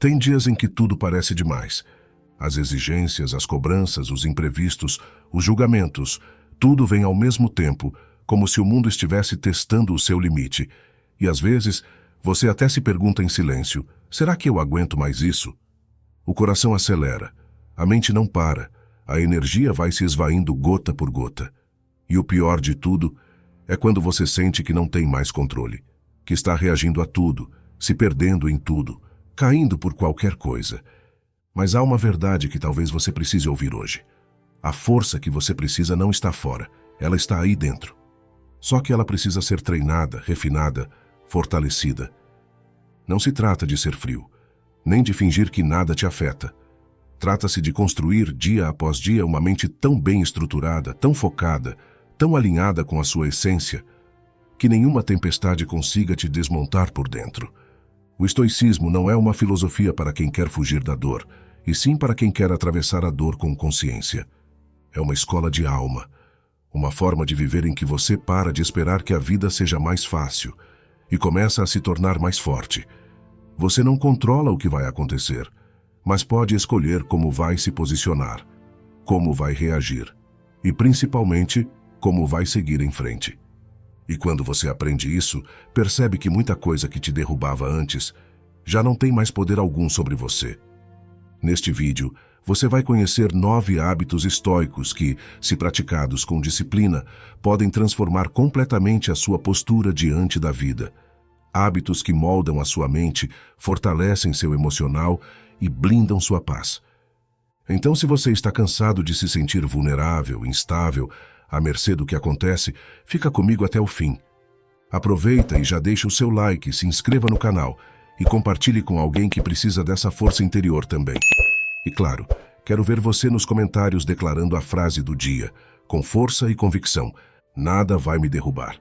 Tem dias em que tudo parece demais. As exigências, as cobranças, os imprevistos, os julgamentos, tudo vem ao mesmo tempo, como se o mundo estivesse testando o seu limite. E às vezes, você até se pergunta em silêncio, será que eu aguento mais isso? O coração acelera, a mente não para, a energia vai se esvaindo gota por gota. E o pior de tudo é quando você sente que não tem mais controle, que está reagindo a tudo, se perdendo em tudo, caindo por qualquer coisa. Mas há uma verdade que talvez você precise ouvir hoje. A força que você precisa não está fora, ela está aí dentro. Só que ela precisa ser treinada, refinada, fortalecida. Não se trata de ser frio, nem de fingir que nada te afeta. Trata-se de construir dia após dia uma mente tão bem estruturada, tão focada, tão alinhada com a sua essência, que nenhuma tempestade consiga te desmontar por dentro. O estoicismo não é uma filosofia para quem quer fugir da dor, e sim para quem quer atravessar a dor com consciência. É uma escola de alma, uma forma de viver em que você para de esperar que a vida seja mais fácil e começa a se tornar mais forte. Você não controla o que vai acontecer, mas pode escolher como vai se posicionar, como vai reagir e, principalmente, como vai seguir em frente. E quando você aprende isso, percebe que muita coisa que te derrubava antes já não tem mais poder algum sobre você. Neste vídeo, você vai conhecer 9 hábitos estoicos que, se praticados com disciplina, podem transformar completamente a sua postura diante da vida. Hábitos que moldam a sua mente, fortalecem seu emocional e blindam sua paz. Então, se você está cansado de se sentir vulnerável, instável, à mercê do que acontece, fica comigo até o fim. Aproveita e já deixa o seu like, se inscreva no canal e compartilhe com alguém que precisa dessa força interior também. E claro, quero ver você nos comentários declarando a frase do dia, com força e convicção: nada vai me derrubar.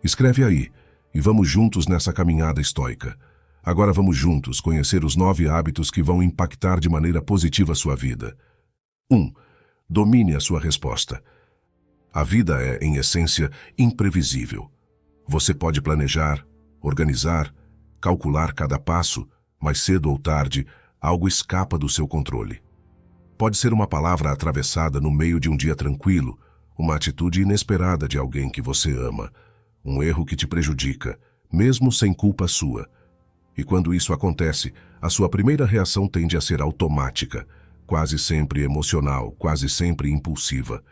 Escreve aí e vamos juntos nessa caminhada estoica. Agora vamos juntos conhecer os 9 hábitos que vão impactar de maneira positiva a sua vida. 1. Domine a sua resposta. A vida é, em essência, imprevisível. Você pode planejar, organizar, calcular cada passo, mas cedo ou tarde, algo escapa do seu controle. Pode ser uma palavra atravessada no meio de um dia tranquilo, uma atitude inesperada de alguém que você ama, um erro que te prejudica, mesmo sem culpa sua. E quando isso acontece, a sua primeira reação tende a ser automática, quase sempre emocional, quase sempre impulsiva.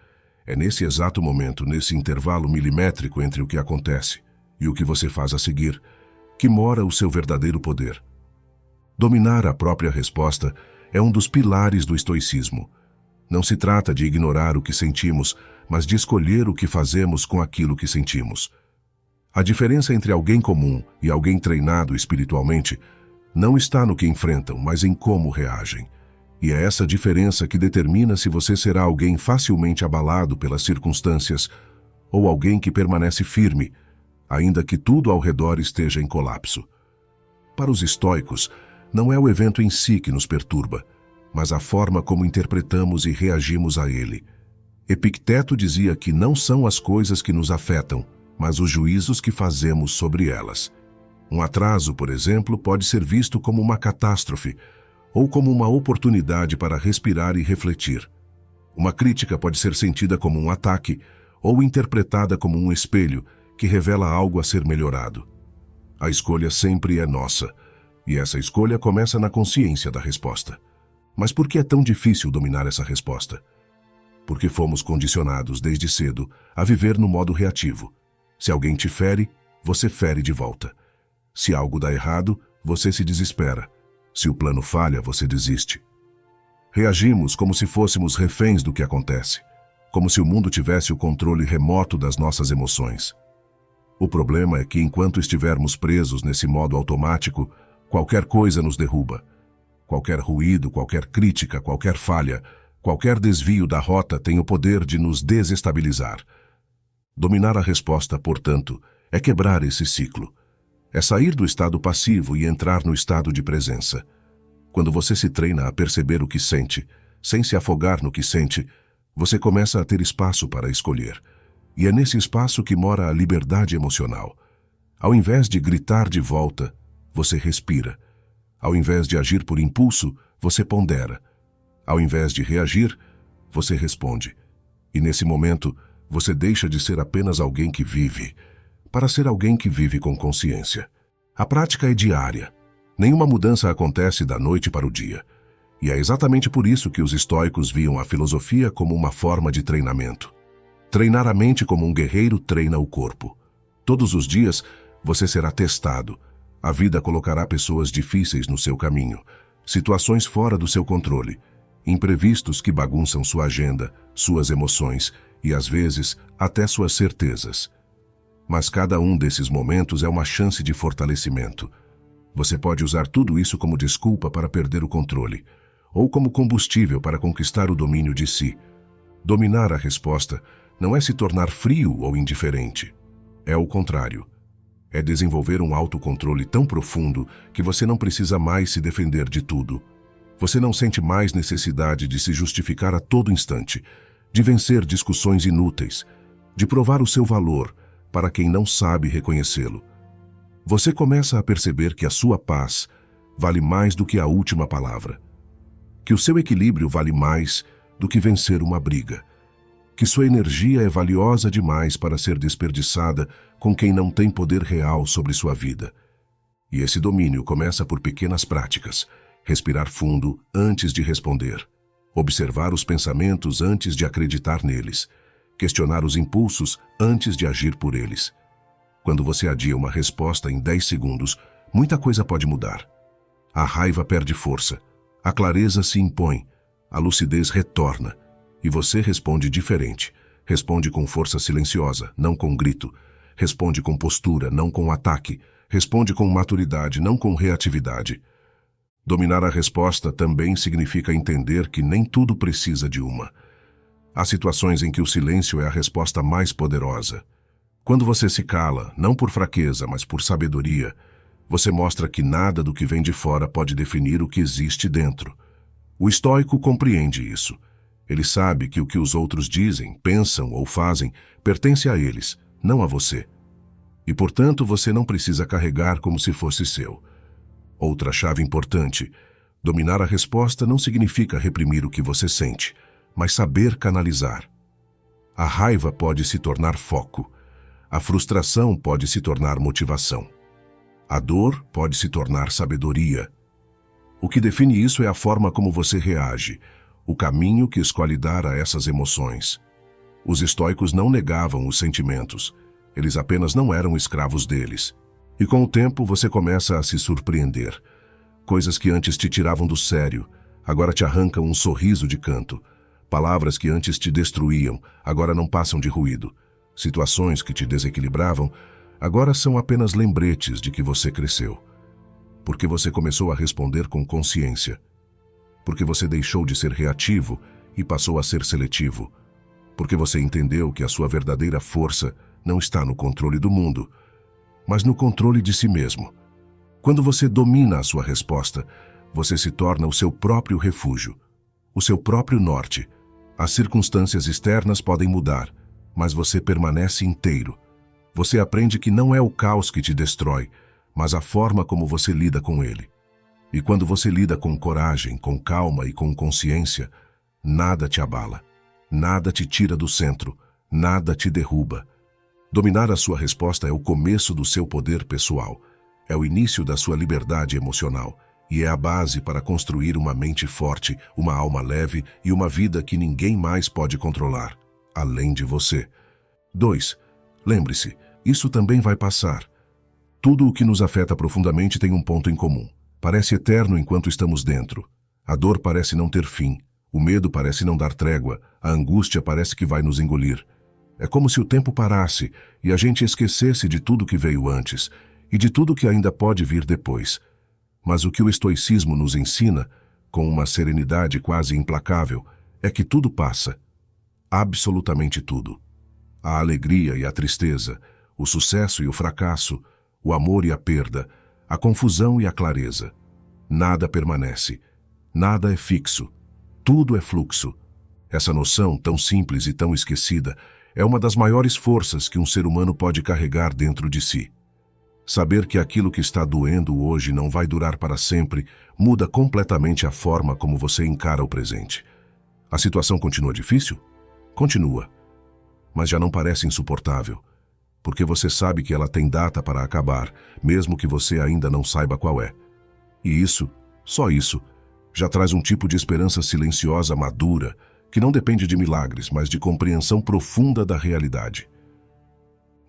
É nesse exato momento, nesse intervalo milimétrico entre o que acontece e o que você faz a seguir, que mora o seu verdadeiro poder. Dominar a própria resposta é um dos pilares do estoicismo. Não se trata de ignorar o que sentimos, mas de escolher o que fazemos com aquilo que sentimos. A diferença entre alguém comum e alguém treinado espiritualmente não está no que enfrentam, mas em como reagem. E é essa diferença que determina se você será alguém facilmente abalado pelas circunstâncias ou alguém que permanece firme, ainda que tudo ao redor esteja em colapso. Para os estoicos, não é o evento em si que nos perturba, mas a forma como interpretamos e reagimos a ele. Epicteto dizia que não são as coisas que nos afetam, mas os juízos que fazemos sobre elas. Um atraso, por exemplo, pode ser visto como uma catástrofe, ou como uma oportunidade para respirar e refletir. Uma crítica pode ser sentida como um ataque, ou interpretada como um espelho que revela algo a ser melhorado. A escolha sempre é nossa, e essa escolha começa na consciência da resposta. Mas por que é tão difícil dominar essa resposta? Porque fomos condicionados desde cedo a viver no modo reativo. Se alguém te fere, você fere de volta. Se algo dá errado, você se desespera. Se o plano falha, você desiste. Reagimos como se fôssemos reféns do que acontece, como se o mundo tivesse o controle remoto das nossas emoções. O problema é que enquanto estivermos presos nesse modo automático, qualquer coisa nos derruba. Qualquer ruído, qualquer crítica, qualquer falha, qualquer desvio da rota tem o poder de nos desestabilizar. Dominar a resposta, portanto, é quebrar esse ciclo. É sair do estado passivo e entrar no estado de presença. Quando você se treina a perceber o que sente, sem se afogar no que sente, você começa a ter espaço para escolher. E é nesse espaço que mora a liberdade emocional. Ao invés de gritar de volta, você respira. Ao invés de agir por impulso, você pondera. Ao invés de reagir, você responde. E nesse momento, você deixa de ser apenas alguém que vive, para ser alguém que vive com consciência. A prática é diária. Nenhuma mudança acontece da noite para o dia. E é exatamente por isso que os estoicos viam a filosofia como uma forma de treinamento. Treinar a mente como um guerreiro treina o corpo. Todos os dias, você será testado. A vida colocará pessoas difíceis no seu caminho, situações fora do seu controle, imprevistos que bagunçam sua agenda, suas emoções e, às vezes, até suas certezas. Mas cada um desses momentos é uma chance de fortalecimento. Você pode usar tudo isso como desculpa para perder o controle, ou como combustível para conquistar o domínio de si. Dominar a resposta não é se tornar frio ou indiferente. É o contrário. É desenvolver um autocontrole tão profundo que você não precisa mais se defender de tudo. Você não sente mais necessidade de se justificar a todo instante, de vencer discussões inúteis, de provar o seu valor para quem não sabe reconhecê-lo. Você começa a perceber que a sua paz vale mais do que a última palavra, que o seu equilíbrio vale mais do que vencer uma briga, que sua energia é valiosa demais para ser desperdiçada com quem não tem poder real sobre sua vida. E esse domínio começa por pequenas práticas: respirar fundo antes de responder, observar os pensamentos antes de acreditar neles, questionar os impulsos antes de agir por eles. Quando você adia uma resposta em 10 segundos, muita coisa pode mudar. A raiva perde força, a clareza se impõe, a lucidez retorna, e você responde diferente. Responde com força silenciosa, não com grito. Responde com postura, não com ataque. Responde com maturidade, não com reatividade. Dominar a resposta também significa entender que nem tudo precisa de uma. Há situações em que o silêncio é a resposta mais poderosa. Quando você se cala, não por fraqueza, mas por sabedoria, você mostra que nada do que vem de fora pode definir o que existe dentro. O estoico compreende isso. Ele sabe que o que os outros dizem, pensam ou fazem pertence a eles, não a você. E, portanto, você não precisa carregar como se fosse seu. Outra chave importante: dominar a resposta não significa reprimir o que você sente, mas saber canalizar. A raiva pode se tornar foco. A frustração pode se tornar motivação. A dor pode se tornar sabedoria. O que define isso é a forma como você reage, o caminho que escolhe dar a essas emoções. Os estoicos não negavam os sentimentos, eles apenas não eram escravos deles. E com o tempo você começa a se surpreender. Coisas que antes te tiravam do sério, agora te arrancam um sorriso de canto. Palavras que antes te destruíam, agora não passam de ruído. Situações que te desequilibravam, agora são apenas lembretes de que você cresceu. Porque você começou a responder com consciência. Porque você deixou de ser reativo e passou a ser seletivo. Porque você entendeu que a sua verdadeira força não está no controle do mundo, mas no controle de si mesmo. Quando você domina a sua resposta, você se torna o seu próprio refúgio, o seu próprio norte. As circunstâncias externas podem mudar, mas você permanece inteiro. Você aprende que não é o caos que te destrói, mas a forma como você lida com ele. E quando você lida com coragem, com calma e com consciência, nada te abala, nada te tira do centro, nada te derruba. Dominar a sua resposta é o começo do seu poder pessoal, é o início da sua liberdade emocional e é a base para construir uma mente forte, uma alma leve e uma vida que ninguém mais pode controlar, além de você. 2. Lembre-se, isso também vai passar. Tudo o que nos afeta profundamente tem um ponto em comum. Parece eterno enquanto estamos dentro. A dor parece não ter fim, o medo parece não dar trégua, a angústia parece que vai nos engolir. É como se o tempo parasse e a gente esquecesse de tudo que veio antes e de tudo que ainda pode vir depois. Mas o que o estoicismo nos ensina, com uma serenidade quase implacável, é que tudo passa. Absolutamente tudo. A alegria e a tristeza, o sucesso e o fracasso, o amor e a perda, a confusão e a clareza. Nada permanece. Nada é fixo. Tudo é fluxo. Essa noção, tão simples e tão esquecida, é uma das maiores forças que um ser humano pode carregar dentro de si. Saber que aquilo que está doendo hoje não vai durar para sempre muda completamente a forma como você encara o presente. A situação continua difícil? Continua. Mas já não parece insuportável, porque você sabe que ela tem data para acabar, mesmo que você ainda não saiba qual é. E isso, só isso, já traz um tipo de esperança silenciosa madura, que não depende de milagres, mas de compreensão profunda da realidade.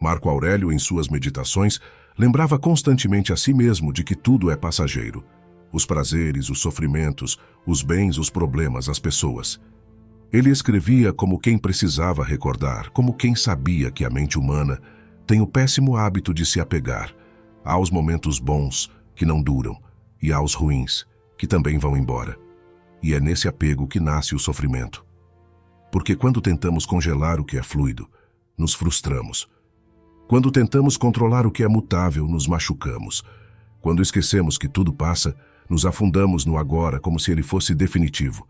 Marco Aurélio, em suas meditações, lembrava constantemente a si mesmo de que tudo é passageiro. Os prazeres, os sofrimentos, os bens, os problemas, as pessoas. Ele escrevia como quem precisava recordar, como quem sabia que a mente humana tem o péssimo hábito de se apegar aos momentos bons que não duram e aos ruins que também vão embora. E é nesse apego que nasce o sofrimento. Porque quando tentamos congelar o que é fluido, nos frustramos. Quando tentamos controlar o que é mutável, nos machucamos. Quando esquecemos que tudo passa, nos afundamos no agora como se ele fosse definitivo.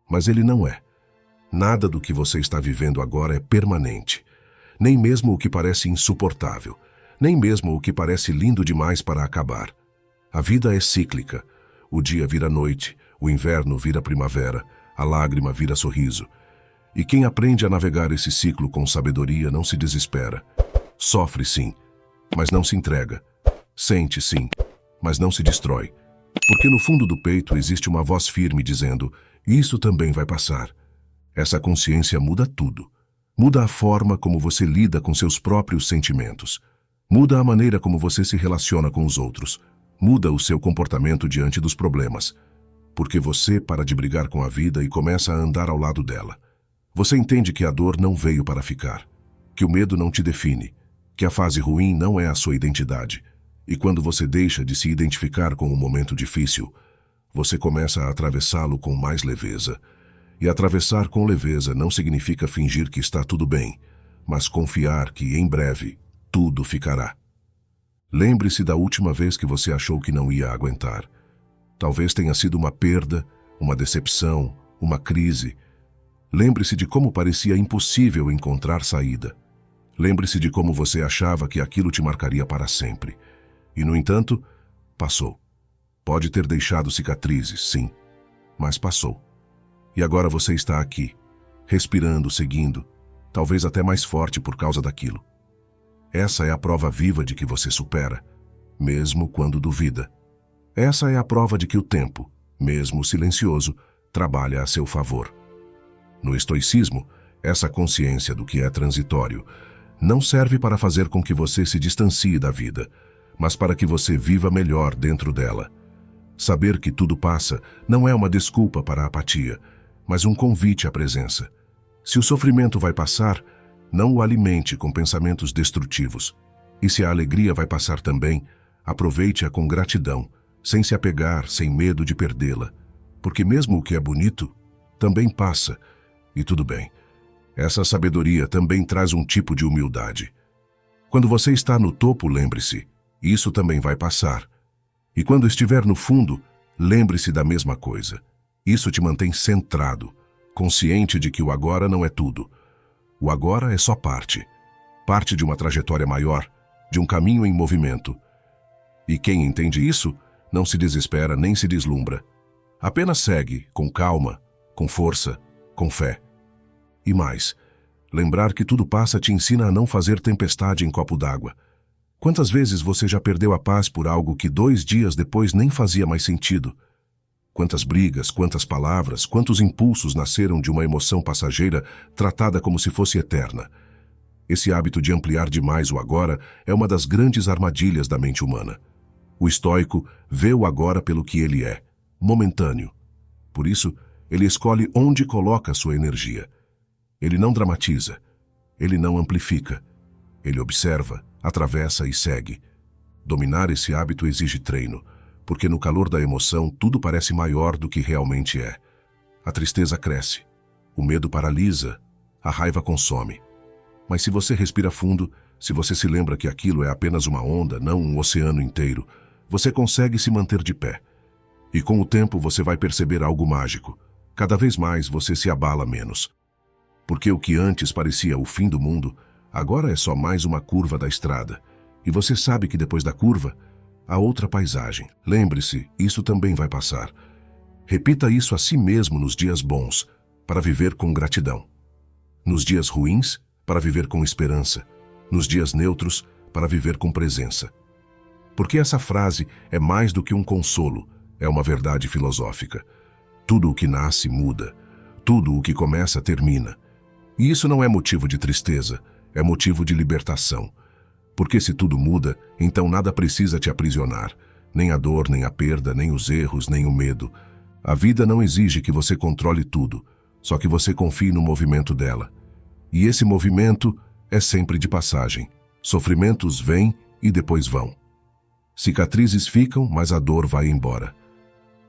Mas ele não é. Nada do que você está vivendo agora é permanente. Nem mesmo o que parece insuportável. Nem mesmo o que parece lindo demais para acabar. A vida é cíclica. O dia vira noite, o inverno vira primavera, a lágrima vira sorriso. E quem aprende a navegar esse ciclo com sabedoria não se desespera. Sofre sim, mas não se entrega. Sente sim, mas não se destrói. Porque no fundo do peito existe uma voz firme dizendo: isso também vai passar. Essa consciência muda tudo. Muda a forma como você lida com seus próprios sentimentos. Muda a maneira como você se relaciona com os outros. Muda o seu comportamento diante dos problemas. Porque você para de brigar com a vida e começa a andar ao lado dela. Você entende que a dor não veio para ficar. Que o medo não te define. Que a fase ruim não é a sua identidade. E quando você deixa de se identificar com o momento difícil, você começa a atravessá-lo com mais leveza. E atravessar com leveza não significa fingir que está tudo bem, mas confiar que, em breve, tudo ficará. Lembre-se da última vez que você achou que não ia aguentar. Talvez tenha sido uma perda, uma decepção, uma crise. Lembre-se de como parecia impossível encontrar saída. Lembre-se de como você achava que aquilo te marcaria para sempre. E, no entanto, passou. Pode ter deixado cicatrizes, sim, mas passou. E agora você está aqui, respirando, seguindo, talvez até mais forte por causa daquilo. Essa é a prova viva de que você supera, mesmo quando duvida. Essa é a prova de que o tempo, mesmo silencioso, trabalha a seu favor. No estoicismo, essa consciência do que é transitório não serve para fazer com que você se distancie da vida, mas para que você viva melhor dentro dela. Saber que tudo passa não é uma desculpa para a apatia, mas um convite à presença. Se o sofrimento vai passar, não o alimente com pensamentos destrutivos. E se a alegria vai passar também, aproveite-a com gratidão, sem se apegar, sem medo de perdê-la. Porque mesmo o que é bonito, também passa, e tudo bem. Essa sabedoria também traz um tipo de humildade. Quando você está no topo, lembre-se, isso também vai passar. E quando estiver no fundo, lembre-se da mesma coisa. Isso te mantém centrado, consciente de que o agora não é tudo. O agora é só parte. Parte de uma trajetória maior, de um caminho em movimento. E quem entende isso, não se desespera nem se deslumbra. Apenas segue, com calma, com força, com fé. E mais, lembrar que tudo passa te ensina a não fazer tempestade em copo d'água. Quantas vezes você já perdeu a paz por algo que 2 dias depois nem fazia mais sentido? Quantas brigas, quantas palavras, quantos impulsos nasceram de uma emoção passageira tratada como se fosse eterna? Esse hábito de ampliar demais o agora é uma das grandes armadilhas da mente humana. O estoico vê o agora pelo que ele é, momentâneo. Por isso, ele escolhe onde coloca sua energia. Ele não dramatiza, ele não amplifica. Ele observa, atravessa e segue. Dominar esse hábito exige treino, porque no calor da emoção tudo parece maior do que realmente é. A tristeza cresce, o medo paralisa, a raiva consome. Mas se você respira fundo, se você se lembra que aquilo é apenas uma onda, não um oceano inteiro, você consegue se manter de pé. E com o tempo você vai perceber algo mágico. Cada vez mais você se abala menos. Porque o que antes parecia o fim do mundo, agora é só mais uma curva da estrada. E você sabe que depois da curva, há outra paisagem. Lembre-se, isso também vai passar. Repita isso a si mesmo nos dias bons, para viver com gratidão. Nos dias ruins, para viver com esperança. Nos dias neutros, para viver com presença. Porque essa frase é mais do que um consolo, é uma verdade filosófica. Tudo o que nasce muda, tudo o que começa termina. E isso não é motivo de tristeza, é motivo de libertação. Porque se tudo muda, então nada precisa te aprisionar, nem a dor, nem a perda, nem os erros, nem o medo. A vida não exige que você controle tudo, só que você confie no movimento dela. E esse movimento é sempre de passagem. Sofrimentos vêm e depois vão. Cicatrizes ficam, mas a dor vai embora.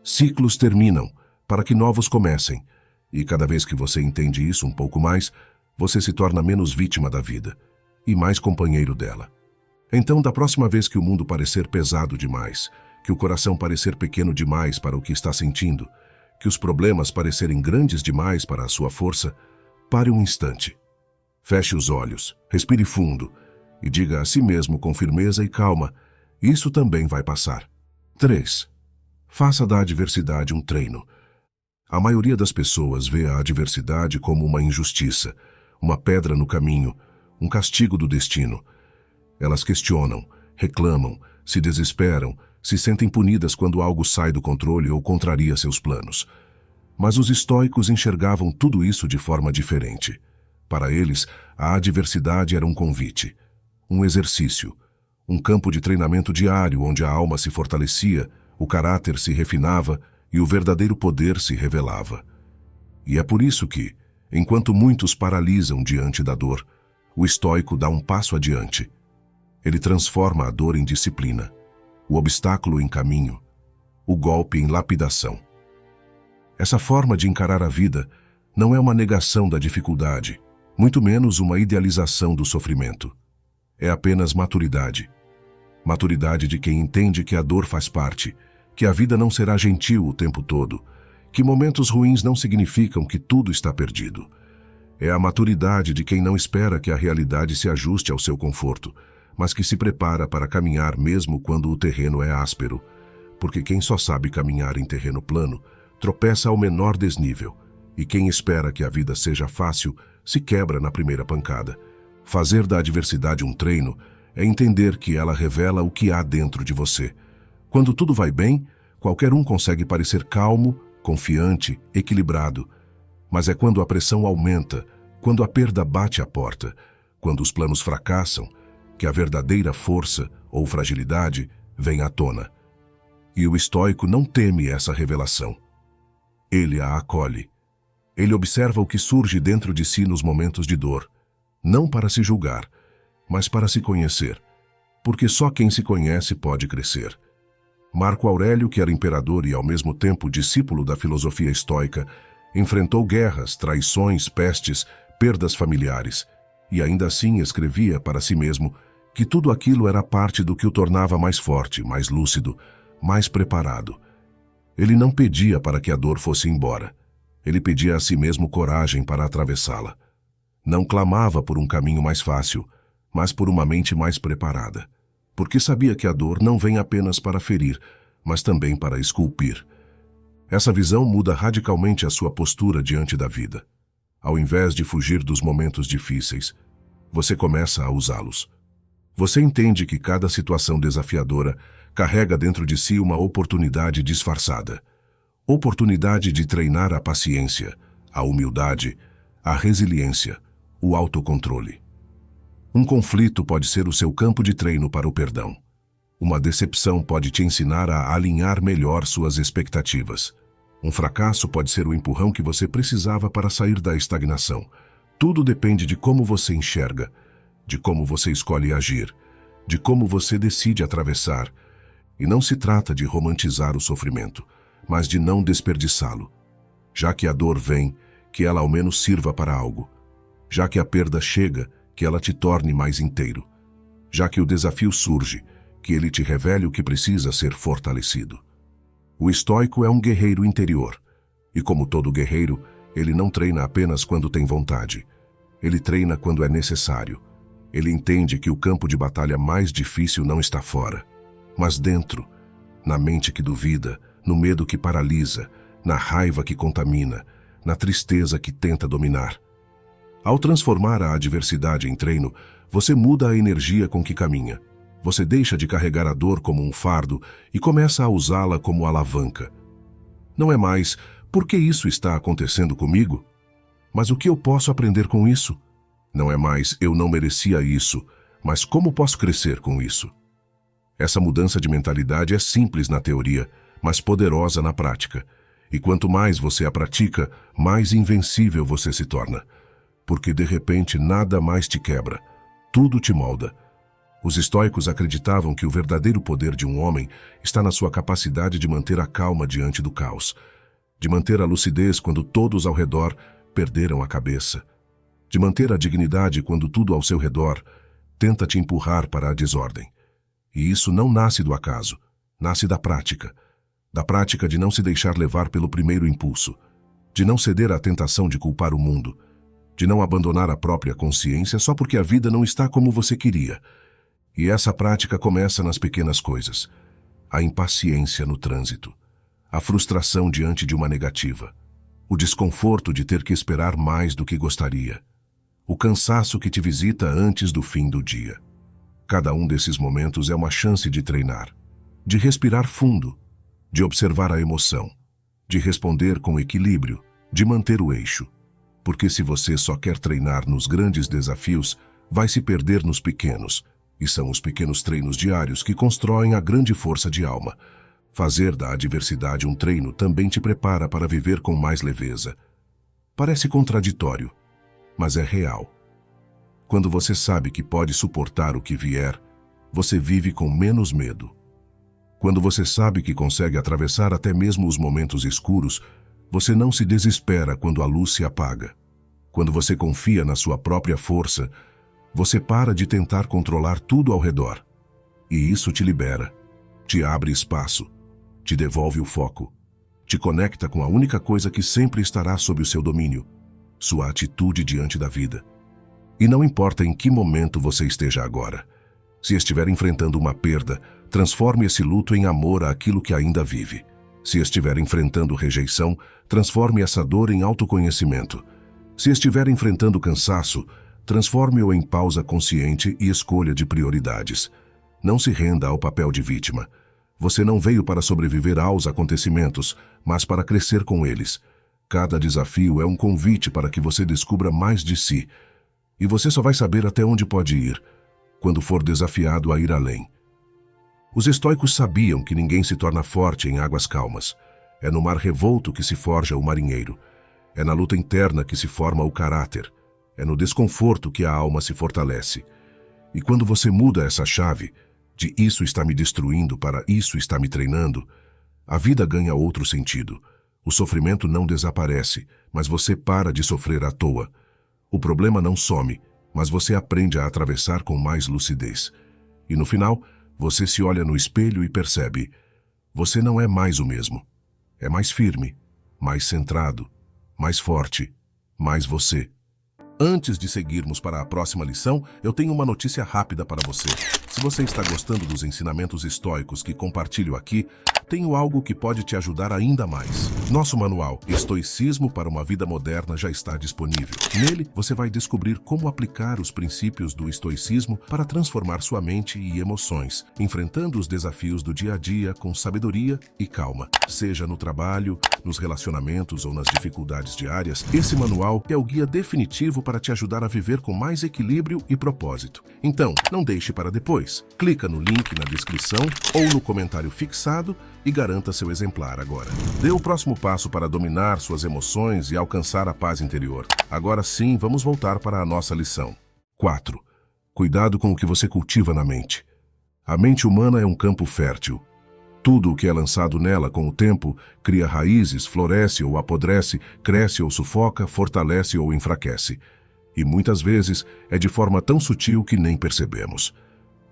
Ciclos terminam, para que novos comecem. E cada vez que você entende isso um pouco mais, você se torna menos vítima da vida e mais companheiro dela. Então, da próxima vez que o mundo parecer pesado demais, que o coração parecer pequeno demais para o que está sentindo, que os problemas parecerem grandes demais para a sua força, pare um instante. Feche os olhos, respire fundo e diga a si mesmo com firmeza e calma: isso também vai passar. 3. Faça da adversidade um treino. A maioria das pessoas vê a adversidade como uma injustiça, uma pedra no caminho, um castigo do destino. Elas questionam, reclamam, se desesperam, se sentem punidas quando algo sai do controle ou contraria seus planos. Mas os estoicos enxergavam tudo isso de forma diferente. Para eles, a adversidade era um convite, um exercício, um campo de treinamento diário onde a alma se fortalecia, o caráter se refinava e o verdadeiro poder se revelava. E é por isso que, enquanto muitos paralisam diante da dor, o estoico dá um passo adiante. Ele transforma a dor em disciplina, o obstáculo em caminho, o golpe em lapidação. Essa forma de encarar a vida não é uma negação da dificuldade, muito menos uma idealização do sofrimento. É apenas maturidade. Maturidade de quem entende que a dor faz parte, que a vida não será gentil o tempo todo, que momentos ruins não significam que tudo está perdido. É a maturidade de quem não espera que a realidade se ajuste ao seu conforto, mas que se prepara para caminhar mesmo quando o terreno é áspero, porque quem só sabe caminhar em terreno plano tropeça ao menor desnível, e quem espera que a vida seja fácil se quebra na primeira pancada. Fazer da adversidade um treino é entender que ela revela o que há dentro de você. Quando tudo vai bem, qualquer um consegue parecer calmo, confiante, equilibrado. Mas é quando a pressão aumenta, quando a perda bate à porta, quando os planos fracassam, que a verdadeira força ou fragilidade vem à tona. E o estoico não teme essa revelação. Ele a acolhe. Ele observa o que surge dentro de si nos momentos de dor, não para se julgar, mas para se conhecer, porque só quem se conhece pode crescer. Marco Aurélio, que era imperador e ao mesmo tempo discípulo da filosofia estoica, enfrentou guerras, traições, pestes, perdas familiares, e ainda assim escrevia para si mesmo que tudo aquilo era parte do que o tornava mais forte, mais lúcido, mais preparado. Ele não pedia para que a dor fosse embora. Ele pedia a si mesmo coragem para atravessá-la. Não clamava por um caminho mais fácil, mas por uma mente mais preparada. Porque sabia que a dor não vem apenas para ferir, mas também para esculpir. Essa visão muda radicalmente a sua postura diante da vida. Ao invés de fugir dos momentos difíceis, você começa a usá-los. Você entende que cada situação desafiadora carrega dentro de si uma oportunidade disfarçada. Oportunidade de treinar a paciência, a humildade, a resiliência, o autocontrole. Um conflito pode ser o seu campo de treino para o perdão. Uma decepção pode te ensinar a alinhar melhor suas expectativas. Um fracasso pode ser o empurrão que você precisava para sair da estagnação. Tudo depende de como você enxerga, de como você escolhe agir, de como você decide atravessar. E não se trata de romantizar o sofrimento, mas de não desperdiçá-lo. Já que a dor vem, que ela ao menos sirva para algo. Já que a perda chega, que ela te torne mais inteiro. Já que o desafio surge, que ele te revele o que precisa ser fortalecido. O estoico é um guerreiro interior, e como todo guerreiro, ele não treina apenas quando tem vontade. Ele treina quando é necessário. Ele entende que o campo de batalha mais difícil não está fora, mas dentro, na mente que duvida, no medo que paralisa, na raiva que contamina, na tristeza que tenta dominar. Ao transformar a adversidade em treino, você muda a energia com que caminha. Você deixa de carregar a dor como um fardo e começa a usá-la como alavanca. Não é mais, por que isso está acontecendo comigo? Mas o que eu posso aprender com isso? Não é mais, eu não merecia isso, mas como posso crescer com isso? Essa mudança de mentalidade é simples na teoria, mas poderosa na prática. E quanto mais você a pratica, mais invencível você se torna. Porque de repente nada mais te quebra, tudo te molda. Os estoicos acreditavam que o verdadeiro poder de um homem está na sua capacidade de manter a calma diante do caos, de manter a lucidez quando todos ao redor perderam a cabeça, de manter a dignidade quando tudo ao seu redor tenta te empurrar para a desordem. E isso não nasce do acaso, nasce da prática de não se deixar levar pelo primeiro impulso, de não ceder à tentação de culpar o mundo, de não abandonar a própria consciência só porque a vida não está como você queria. E essa prática começa nas pequenas coisas. A impaciência no trânsito, a frustração diante de uma negativa, o desconforto de ter que esperar mais do que gostaria, o cansaço que te visita antes do fim do dia. Cada um desses momentos é uma chance de treinar, de respirar fundo, de observar a emoção, de responder com equilíbrio, de manter o eixo. Porque se você só quer treinar nos grandes desafios, vai se perder nos pequenos. E são os pequenos treinos diários que constroem a grande força de alma. Fazer da adversidade um treino também te prepara para viver com mais leveza. Parece contraditório, mas é real. Quando você sabe que pode suportar o que vier, você vive com menos medo. Quando você sabe que consegue atravessar até mesmo os momentos escuros, você não se desespera quando a luz se apaga. Quando você confia na sua própria força, você para de tentar controlar tudo ao redor. E isso te libera, te abre espaço, te devolve o foco, te conecta com a única coisa que sempre estará sob o seu domínio, sua atitude diante da vida. E não importa em que momento você esteja agora. Se estiver enfrentando uma perda, transforme esse luto em amor àquilo que ainda vive. Se estiver enfrentando rejeição, transforme essa dor em autoconhecimento. Se estiver enfrentando cansaço, transforme-o em pausa consciente e escolha de prioridades. Não se renda ao papel de vítima. Você não veio para sobreviver aos acontecimentos, mas para crescer com eles. Cada desafio é um convite para que você descubra mais de si. E você só vai saber até onde pode ir, quando for desafiado a ir além. Os estoicos sabiam que ninguém se torna forte em águas calmas. É no mar revolto que se forja o marinheiro. É na luta interna que se forma o caráter. É no desconforto que a alma se fortalece. E quando você muda essa chave, de isso está me destruindo para isso está me treinando, a vida ganha outro sentido. O sofrimento não desaparece, mas você para de sofrer à toa. O problema não some, mas você aprende a atravessar com mais lucidez. E no final, você se olha no espelho e percebe, você não é mais o mesmo. É mais firme, mais centrado, mais forte, mais você. Antes de seguirmos para a próxima lição, eu tenho uma notícia rápida para você. Se você está gostando dos ensinamentos estoicos que compartilho aqui, tenho algo que pode te ajudar ainda mais. Nosso manual Estoicismo para uma Vida Moderna já está disponível. Nele, você vai descobrir como aplicar os princípios do estoicismo para transformar sua mente e emoções, enfrentando os desafios do dia a dia com sabedoria e calma. Seja no trabalho, nos relacionamentos ou nas dificuldades diárias, esse manual é o guia definitivo para te ajudar a viver com mais equilíbrio e propósito. Então, não deixe para depois. Clica no link na descrição ou no comentário fixado e garanta seu exemplar agora. Dê o próximo passo para dominar suas emoções e alcançar a paz interior. Agora sim, vamos voltar para a nossa lição. 4. Cuidado com o que você cultiva na mente. A mente humana é um campo fértil. Tudo o que é lançado nela com o tempo cria raízes, floresce ou apodrece, cresce ou sufoca, fortalece ou enfraquece. E muitas vezes é de forma tão sutil que nem percebemos.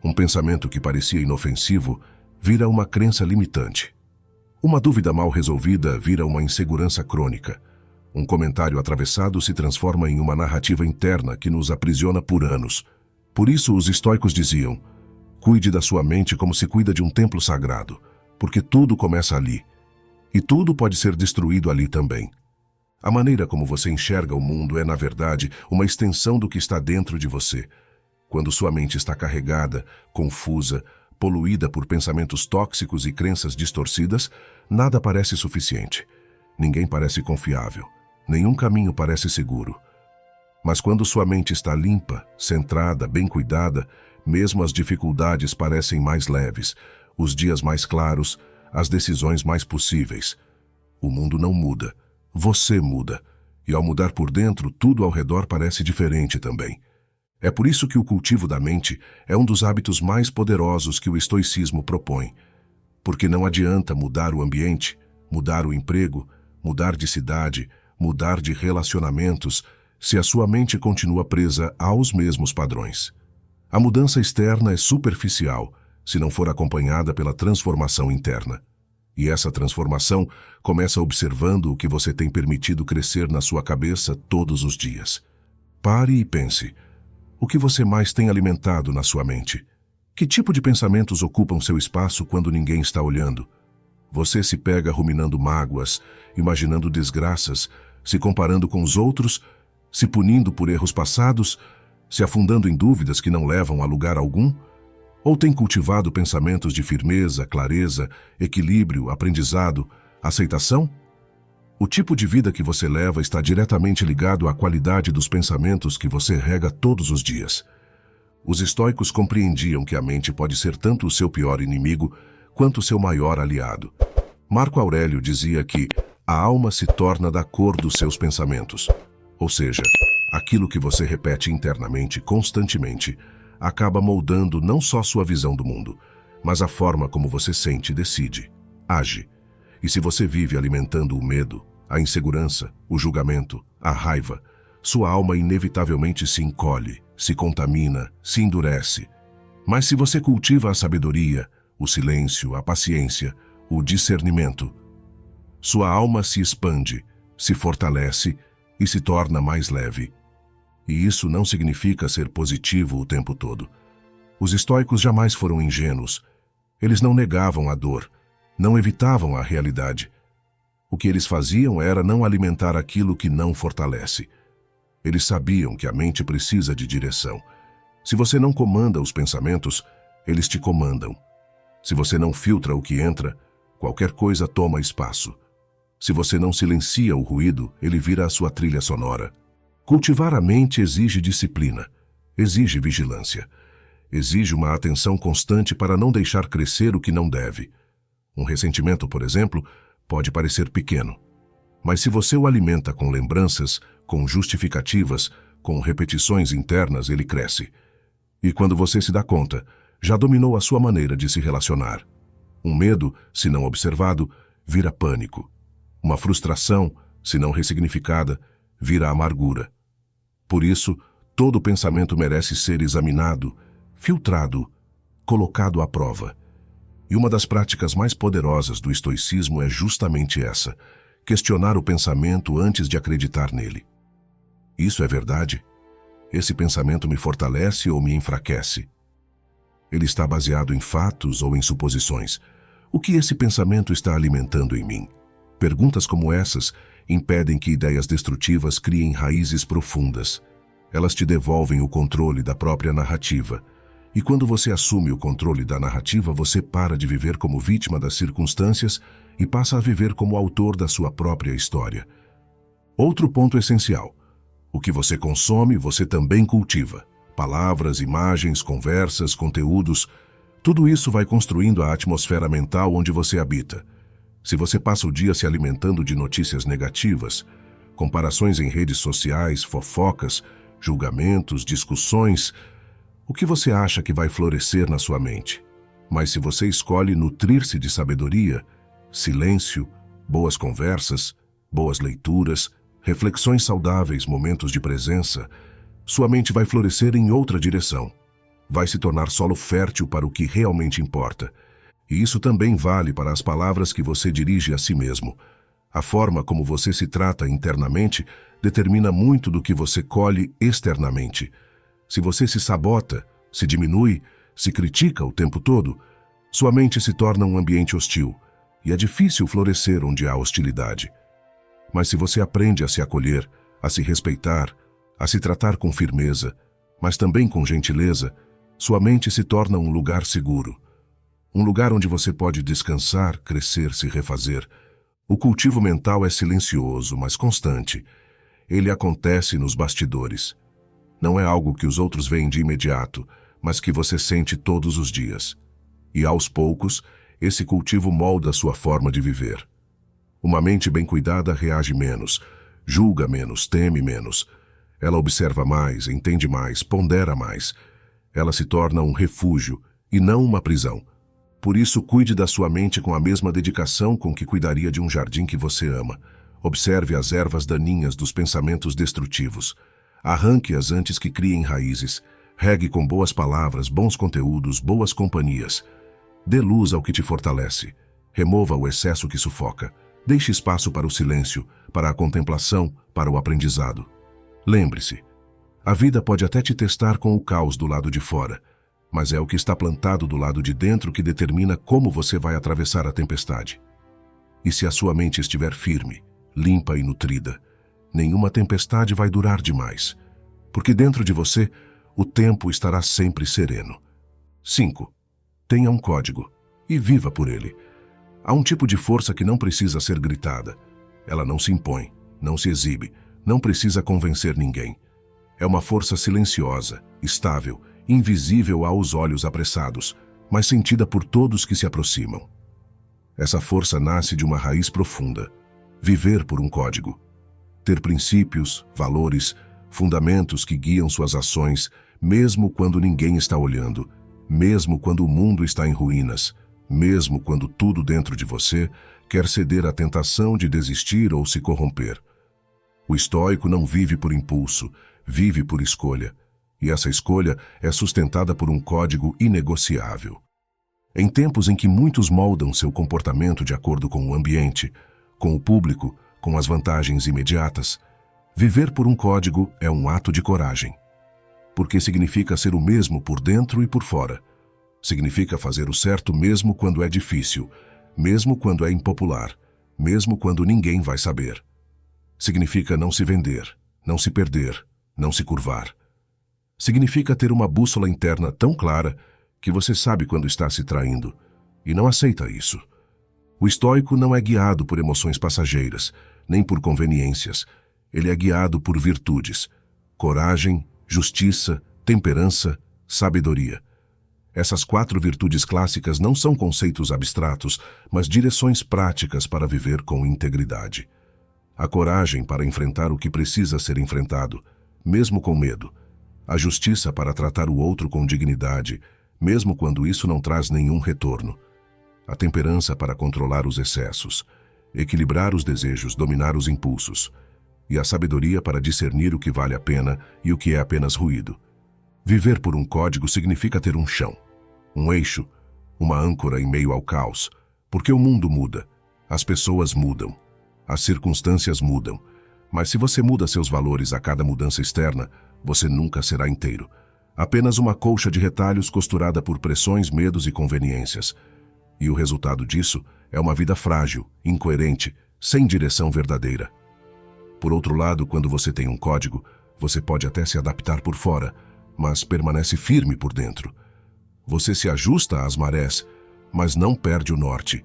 Um pensamento que parecia inofensivo vira uma crença limitante. Uma dúvida mal resolvida vira uma insegurança crônica. Um comentário atravessado se transforma em uma narrativa interna que nos aprisiona por anos. Por isso os estoicos diziam: cuide da sua mente como se cuida de um templo sagrado, porque tudo começa ali, e tudo pode ser destruído ali também. A maneira como você enxerga o mundo é, na verdade, uma extensão do que está dentro de você. Quando sua mente está carregada, confusa, poluída por pensamentos tóxicos e crenças distorcidas, nada parece suficiente. Ninguém parece confiável. Nenhum caminho parece seguro. Mas quando sua mente está limpa, centrada, bem cuidada, mesmo as dificuldades parecem mais leves, os dias mais claros, as decisões mais possíveis. O mundo não muda, você muda. E ao mudar por dentro, tudo ao redor parece diferente também. É por isso que o cultivo da mente é um dos hábitos mais poderosos que o estoicismo propõe. Porque não adianta mudar o ambiente, mudar o emprego, mudar de cidade, mudar de relacionamentos, se a sua mente continua presa aos mesmos padrões. A mudança externa é superficial, se não for acompanhada pela transformação interna. E essa transformação começa observando o que você tem permitido crescer na sua cabeça todos os dias. Pare e pense. O que você mais tem alimentado na sua mente? Que tipo de pensamentos ocupam seu espaço quando ninguém está olhando? Você se pega ruminando mágoas, imaginando desgraças, se comparando com os outros, se punindo por erros passados, se afundando em dúvidas que não levam a lugar algum? Ou tem cultivado pensamentos de firmeza, clareza, equilíbrio, aprendizado, aceitação? O tipo de vida que você leva está diretamente ligado à qualidade dos pensamentos que você rega todos os dias. Os estoicos compreendiam que a mente pode ser tanto o seu pior inimigo quanto o seu maior aliado. Marco Aurélio dizia que a alma se torna da cor dos seus pensamentos. Ou seja, aquilo que você repete internamente, constantemente, acaba moldando não só sua visão do mundo, mas a forma como você sente, decide, age. E se você vive alimentando o medo, a insegurança, o julgamento, a raiva, sua alma inevitavelmente se encolhe, se contamina, se endurece. Mas se você cultiva a sabedoria, o silêncio, a paciência, o discernimento, sua alma se expande, se fortalece e se torna mais leve. E isso não significa ser positivo o tempo todo. Os estoicos jamais foram ingênuos. Eles não negavam a dor, não evitavam a realidade. O que eles faziam era não alimentar aquilo que não fortalece. Eles sabiam que a mente precisa de direção. Se você não comanda os pensamentos, eles te comandam. Se você não filtra o que entra, qualquer coisa toma espaço. Se você não silencia o ruído, ele vira a sua trilha sonora. Cultivar a mente exige disciplina, exige vigilância, exige uma atenção constante para não deixar crescer o que não deve. Um ressentimento, por exemplo, pode parecer pequeno, mas se você o alimenta com lembranças, com justificativas, com repetições internas, ele cresce. E quando você se dá conta, já dominou a sua maneira de se relacionar. Um medo, se não observado, vira pânico. Uma frustração, se não ressignificada, vira amargura. Por isso, todo pensamento merece ser examinado, filtrado, colocado à prova. E uma das práticas mais poderosas do estoicismo é justamente essa: questionar o pensamento antes de acreditar nele. Isso é verdade? Esse pensamento me fortalece ou me enfraquece? Ele está baseado em fatos ou em suposições? O que esse pensamento está alimentando em mim? Perguntas como essas impedem que ideias destrutivas criem raízes profundas. Elas te devolvem o controle da própria narrativa. E quando você assume o controle da narrativa, você para de viver como vítima das circunstâncias e passa a viver como autor da sua própria história. Outro ponto essencial: o que você consome, você também cultiva. Palavras, imagens, conversas, conteúdos, tudo isso vai construindo a atmosfera mental onde você habita. Se você passa o dia se alimentando de notícias negativas, comparações em redes sociais, fofocas, julgamentos, discussões, o que você acha que vai florescer na sua mente? Mas se você escolhe nutrir-se de sabedoria, silêncio, boas conversas, boas leituras, reflexões saudáveis, momentos de presença, sua mente vai florescer em outra direção. Vai se tornar solo fértil para o que realmente importa. E isso também vale para as palavras que você dirige a si mesmo. A forma como você se trata internamente determina muito do que você colhe externamente. Se você se sabota, se diminui, se critica o tempo todo, sua mente se torna um ambiente hostil, e é difícil florescer onde há hostilidade. Mas se você aprende a se acolher, a se respeitar, a se tratar com firmeza, mas também com gentileza, sua mente se torna um lugar seguro. Um lugar onde você pode descansar, crescer, se refazer. O cultivo mental é silencioso, mas constante. Ele acontece nos bastidores. Não é algo que os outros veem de imediato, mas que você sente todos os dias. E aos poucos, esse cultivo molda sua forma de viver. Uma mente bem cuidada reage menos, julga menos, teme menos. Ela observa mais, entende mais, pondera mais. Ela se torna um refúgio e não uma prisão. Por isso, cuide da sua mente com a mesma dedicação com que cuidaria de um jardim que você ama. Observe as ervas daninhas dos pensamentos destrutivos. Arranque-as antes que criem raízes. Regue com boas palavras, bons conteúdos, boas companhias. Dê luz ao que te fortalece. Remova o excesso que sufoca. Deixe espaço para o silêncio, para a contemplação, para o aprendizado. Lembre-se, a vida pode até te testar com o caos do lado de fora, mas é o que está plantado do lado de dentro que determina como você vai atravessar a tempestade. E se a sua mente estiver firme, limpa e nutrida, nenhuma tempestade vai durar demais, porque dentro de você, o tempo estará sempre sereno. 5. Tenha um código e viva por ele. Há um tipo de força que não precisa ser gritada. Ela não se impõe, não se exibe, não precisa convencer ninguém. É uma força silenciosa, estável, invisível aos olhos apressados, mas sentida por todos que se aproximam. Essa força nasce de uma raiz profunda. Viver por um código. Ter princípios, valores, fundamentos que guiam suas ações, mesmo quando ninguém está olhando, mesmo quando o mundo está em ruínas, mesmo quando tudo dentro de você quer ceder à tentação de desistir ou se corromper. O estoico não vive por impulso, vive por escolha. E essa escolha é sustentada por um código inegociável. Em tempos em que muitos moldam seu comportamento de acordo com o ambiente, com o público, com as vantagens imediatas, viver por um código é um ato de coragem. Porque significa ser o mesmo por dentro e por fora. Significa fazer o certo mesmo quando é difícil, mesmo quando é impopular, mesmo quando ninguém vai saber. Significa não se vender, não se perder, não se curvar. Significa ter uma bússola interna tão clara que você sabe quando está se traindo e não aceita isso. O estoico não é guiado por emoções passageiras, nem por conveniências. Ele é guiado por virtudes: coragem, justiça, temperança, sabedoria. Essas 4 virtudes clássicas não são conceitos abstratos, mas direções práticas para viver com integridade. A coragem para enfrentar o que precisa ser enfrentado, mesmo com medo. A justiça para tratar o outro com dignidade, mesmo quando isso não traz nenhum retorno. A temperança para controlar os excessos, equilibrar os desejos, dominar os impulsos. E a sabedoria para discernir o que vale a pena e o que é apenas ruído. Viver por um código significa ter um chão, um eixo, uma âncora em meio ao caos, porque o mundo muda, as pessoas mudam, as circunstâncias mudam, mas se você muda seus valores a cada mudança externa, você nunca será inteiro. Apenas uma colcha de retalhos costurada por pressões, medos e conveniências. E o resultado disso é uma vida frágil, incoerente, sem direção verdadeira. Por outro lado, quando você tem um código, você pode até se adaptar por fora, mas permanece firme por dentro. Você se ajusta às marés, mas não perde o norte.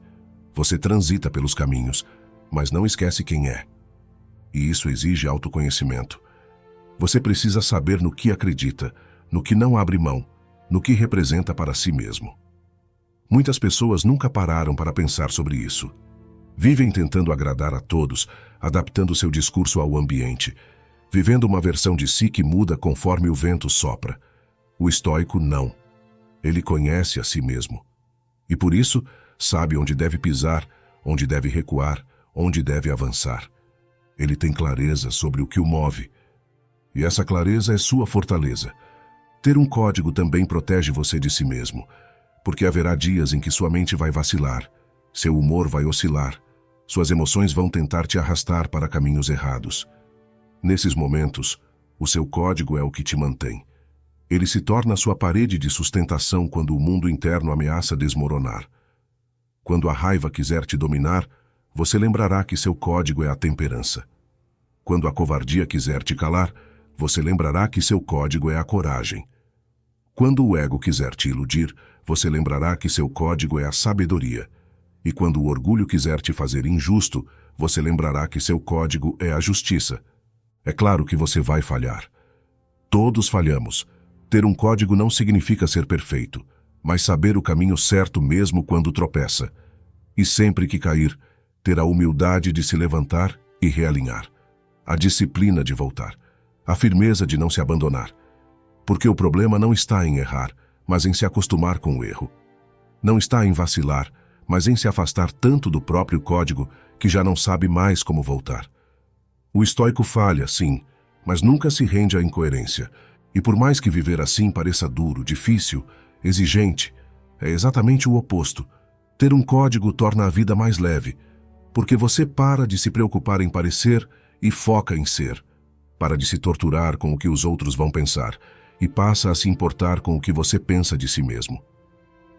Você transita pelos caminhos, mas não esquece quem é. E isso exige autoconhecimento. Você precisa saber no que acredita, no que não abre mão, no que representa para si mesmo. Muitas pessoas nunca pararam para pensar sobre isso. Vivem tentando agradar a todos, adaptando seu discurso ao ambiente, vivendo uma versão de si que muda conforme o vento sopra. O estoico não. Ele conhece a si mesmo. E por isso, sabe onde deve pisar, onde deve recuar, onde deve avançar. Ele tem clareza sobre o que o move. E essa clareza é sua fortaleza. Ter um código também protege você de si mesmo, porque haverá dias em que sua mente vai vacilar, seu humor vai oscilar, suas emoções vão tentar te arrastar para caminhos errados. Nesses momentos, o seu código é o que te mantém. Ele se torna sua parede de sustentação quando o mundo interno ameaça desmoronar. Quando a raiva quiser te dominar, você lembrará que seu código é a temperança. Quando a covardia quiser te calar, você lembrará que seu código é a coragem. Quando o ego quiser te iludir, você lembrará que seu código é a sabedoria. E quando o orgulho quiser te fazer injusto, você lembrará que seu código é a justiça. É claro que você vai falhar. Todos falhamos. Ter um código não significa ser perfeito, mas saber o caminho certo mesmo quando tropeça. E sempre que cair, ter a humildade de se levantar e realinhar. A disciplina de voltar. A firmeza de não se abandonar. Porque o problema não está em errar, mas em se acostumar com o erro. Não está em vacilar, mas em se afastar tanto do próprio código que já não sabe mais como voltar. O estoico falha, sim, mas nunca se rende à incoerência. E por mais que viver assim pareça duro, difícil, exigente, é exatamente o oposto. Ter um código torna a vida mais leve, porque você para de se preocupar em parecer e foca em ser. Para de se torturar com o que os outros vão pensar e passa a se importar com o que você pensa de si mesmo.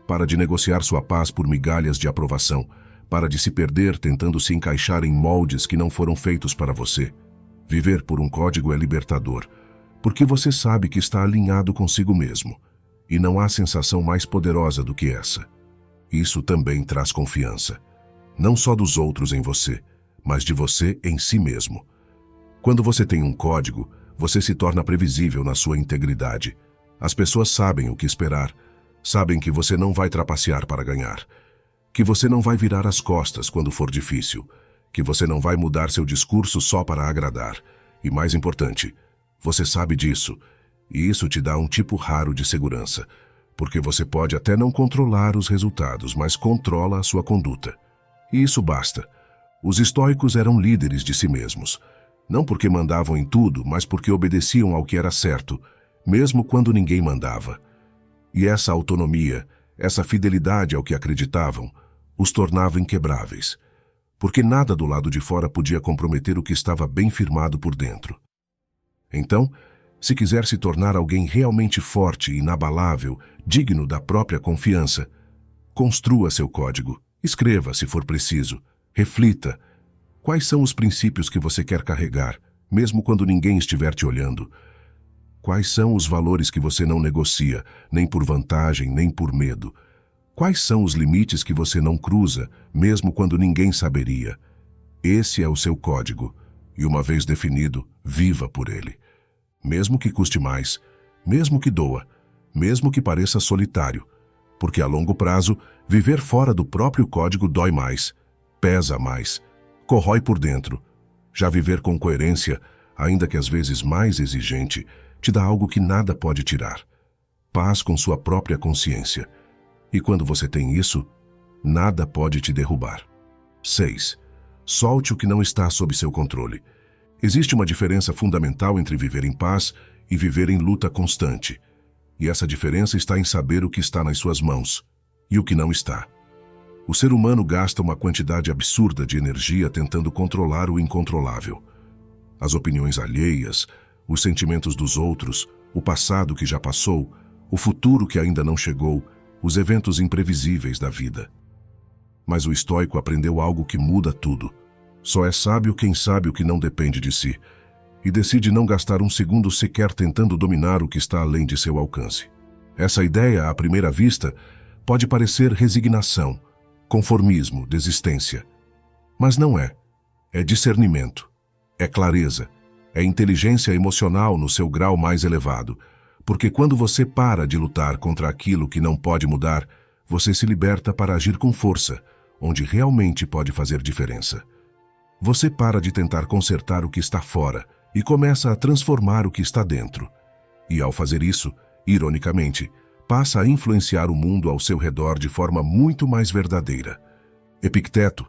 Para de negociar sua paz por migalhas de aprovação. Para de se perder tentando se encaixar em moldes que não foram feitos para você. Viver por um código é libertador, porque você sabe que está alinhado consigo mesmo, e não há sensação mais poderosa do que essa. Isso também traz confiança, não só dos outros em você, mas de você em si mesmo. Quando você tem um código, você se torna previsível na sua integridade. As pessoas sabem o que esperar, sabem que você não vai trapacear para ganhar, que você não vai virar as costas quando for difícil, que você não vai mudar seu discurso só para agradar. E mais importante, você sabe disso, e isso te dá um tipo raro de segurança, porque você pode até não controlar os resultados, mas controla a sua conduta. E isso basta. Os estoicos eram líderes de si mesmos, não porque mandavam em tudo, mas porque obedeciam ao que era certo, mesmo quando ninguém mandava. E essa autonomia, essa fidelidade ao que acreditavam, os tornava inquebráveis, porque nada do lado de fora podia comprometer o que estava bem firmado por dentro. Então, se quiser se tornar alguém realmente forte e inabalável, digno da própria confiança, construa seu código, escreva se for preciso, reflita. Quais são os princípios que você quer carregar, mesmo quando ninguém estiver te olhando? Quais são os valores que você não negocia, nem por vantagem, nem por medo? Quais são os limites que você não cruza, mesmo quando ninguém saberia? Esse é o seu código, e uma vez definido, viva por ele. Mesmo que custe mais, mesmo que doa, mesmo que pareça solitário, porque a longo prazo, viver fora do próprio código dói mais, pesa mais, corrói por dentro. Já viver com coerência, ainda que às vezes mais exigente, te dá algo que nada pode tirar. Paz com sua própria consciência. E quando você tem isso, nada pode te derrubar. 6. Solte o que não está sob seu controle. Existe uma diferença fundamental entre viver em paz e viver em luta constante. E essa diferença está em saber o que está nas suas mãos e o que não está. O ser humano gasta uma quantidade absurda de energia tentando controlar o incontrolável. As opiniões alheias, os sentimentos dos outros, o passado que já passou, o futuro que ainda não chegou, os eventos imprevisíveis da vida. Mas o estoico aprendeu algo que muda tudo. Só é sábio quem sabe o que não depende de si, e decide não gastar um segundo sequer tentando dominar o que está além de seu alcance. Essa ideia, à primeira vista, pode parecer resignação, conformismo, desistência. Mas não é. É discernimento, é clareza, é inteligência emocional no seu grau mais elevado, porque quando você para de lutar contra aquilo que não pode mudar, você se liberta para agir com força, onde realmente pode fazer diferença. Você para de tentar consertar o que está fora e começa a transformar o que está dentro. E ao fazer isso, ironicamente, passa a influenciar o mundo ao seu redor de forma muito mais verdadeira. Epicteto,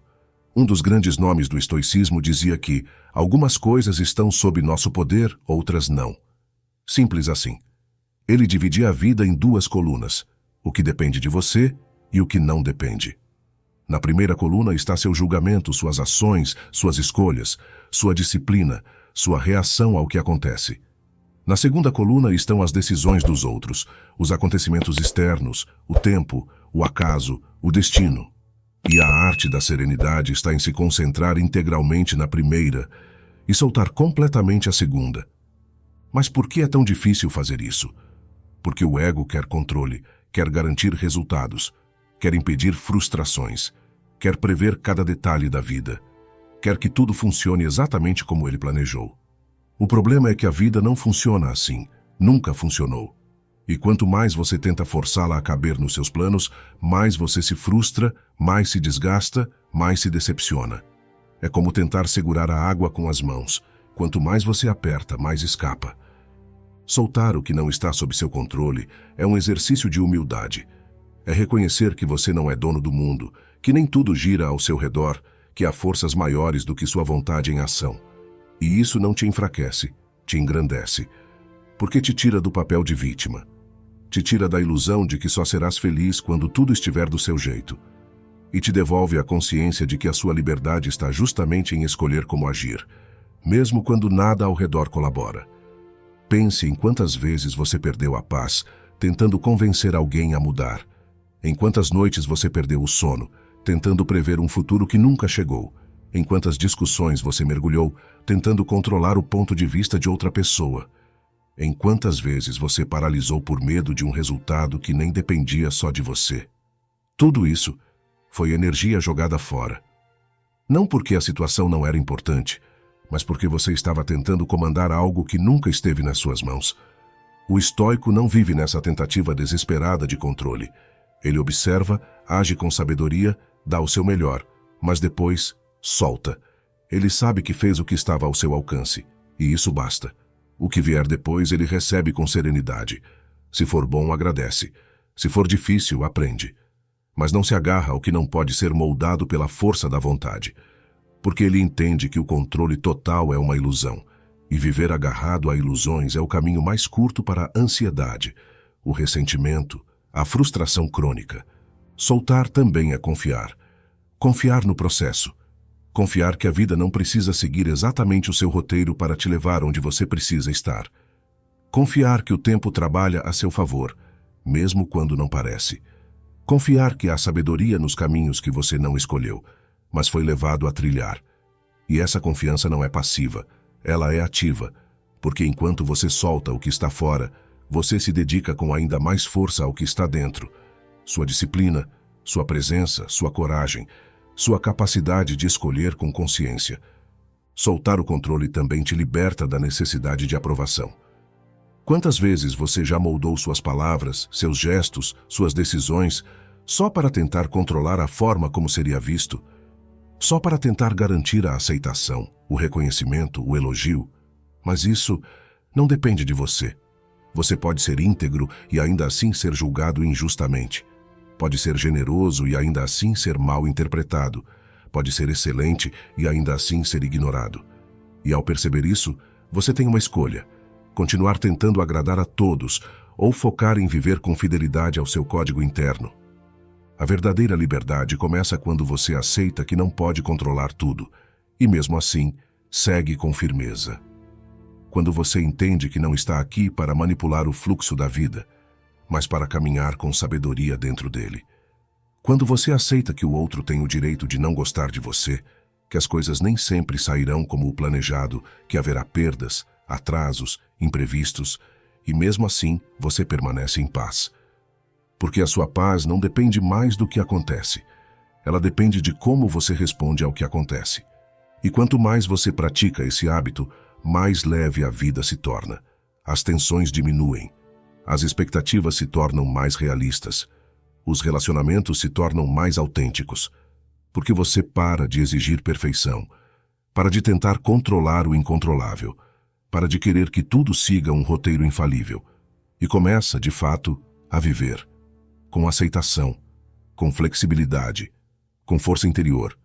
um dos grandes nomes do estoicismo, dizia que algumas coisas estão sob nosso poder, outras não. Simples assim. Ele dividia a vida em duas colunas, o que depende de você e o que não depende. Na primeira coluna está seu julgamento, suas ações, suas escolhas, sua disciplina, sua reação ao que acontece. Na segunda coluna estão as decisões dos outros, os acontecimentos externos, o tempo, o acaso, o destino. E a arte da serenidade está em se concentrar integralmente na primeira e soltar completamente a segunda. Mas por que é tão difícil fazer isso? Porque o ego quer controle, quer garantir resultados, quer impedir frustrações, quer prever cada detalhe da vida, quer que tudo funcione exatamente como ele planejou. O problema é que a vida não funciona assim, nunca funcionou. E quanto mais você tenta forçá-la a caber nos seus planos, mais você se frustra, mais se desgasta, mais se decepciona. É como tentar segurar a água com as mãos. Quanto mais você aperta, mais escapa. Soltar o que não está sob seu controle é um exercício de humildade. É reconhecer que você não é dono do mundo, que nem tudo gira ao seu redor, que há forças maiores do que sua vontade em ação. E isso não te enfraquece, te engrandece, porque te tira do papel de vítima. Te tira da ilusão de que só serás feliz quando tudo estiver do seu jeito. E te devolve a consciência de que a sua liberdade está justamente em escolher como agir, mesmo quando nada ao redor colabora. Pense em quantas vezes você perdeu a paz, tentando convencer alguém a mudar. Em quantas noites você perdeu o sono, tentando prever um futuro que nunca chegou. Em quantas discussões você mergulhou, tentando controlar o ponto de vista de outra pessoa. Em quantas vezes você paralisou por medo de um resultado que nem dependia só de você. Tudo isso foi energia jogada fora. Não porque a situação não era importante, mas porque você estava tentando comandar algo que nunca esteve nas suas mãos. O estoico não vive nessa tentativa desesperada de controle. Ele observa, age com sabedoria, dá o seu melhor, mas depois solta. Ele sabe que fez o que estava ao seu alcance, e isso basta. O que vier depois ele recebe com serenidade. Se for bom, agradece. Se for difícil, aprende. Mas não se agarra ao que não pode ser moldado pela força da vontade. Porque ele entende que o controle total é uma ilusão, e viver agarrado a ilusões é o caminho mais curto para a ansiedade, o ressentimento, a frustração crônica. Soltar também é confiar. Confiar no processo. Confiar que a vida não precisa seguir exatamente o seu roteiro para te levar onde você precisa estar. Confiar que o tempo trabalha a seu favor, mesmo quando não parece. Confiar que há sabedoria nos caminhos que você não escolheu, mas foi levado a trilhar. E essa confiança não é passiva, ela é ativa, porque enquanto você solta o que está fora, você se dedica com ainda mais força ao que está dentro. Sua disciplina, sua presença, sua coragem, sua capacidade de escolher com consciência. Soltar o controle também te liberta da necessidade de aprovação. Quantas vezes você já moldou suas palavras, seus gestos, suas decisões, só para tentar controlar a forma como seria visto? Só para tentar garantir a aceitação, o reconhecimento, o elogio? Mas isso não depende de você. Você pode ser íntegro e ainda assim ser julgado injustamente. Pode ser generoso e ainda assim ser mal interpretado. Pode ser excelente e ainda assim ser ignorado. E ao perceber isso, você tem uma escolha: continuar tentando agradar a todos ou focar em viver com fidelidade ao seu código interno. A verdadeira liberdade começa quando você aceita que não pode controlar tudo e, mesmo assim, segue com firmeza. Quando você entende que não está aqui para manipular o fluxo da vida, mas para caminhar com sabedoria dentro dele. Quando você aceita que o outro tem o direito de não gostar de você, que as coisas nem sempre sairão como o planejado, que haverá perdas, atrasos, imprevistos, e mesmo assim você permanece em paz. Porque a sua paz não depende mais do que acontece. Ela depende de como você responde ao que acontece. E quanto mais você pratica esse hábito, mais leve a vida se torna. As tensões diminuem. As expectativas se tornam mais realistas. Os relacionamentos se tornam mais autênticos. Porque você para de exigir perfeição. Para de tentar controlar o incontrolável. Para de querer que tudo siga um roteiro infalível. E começa, de fato, a viver. Com aceitação, com flexibilidade, com força interior.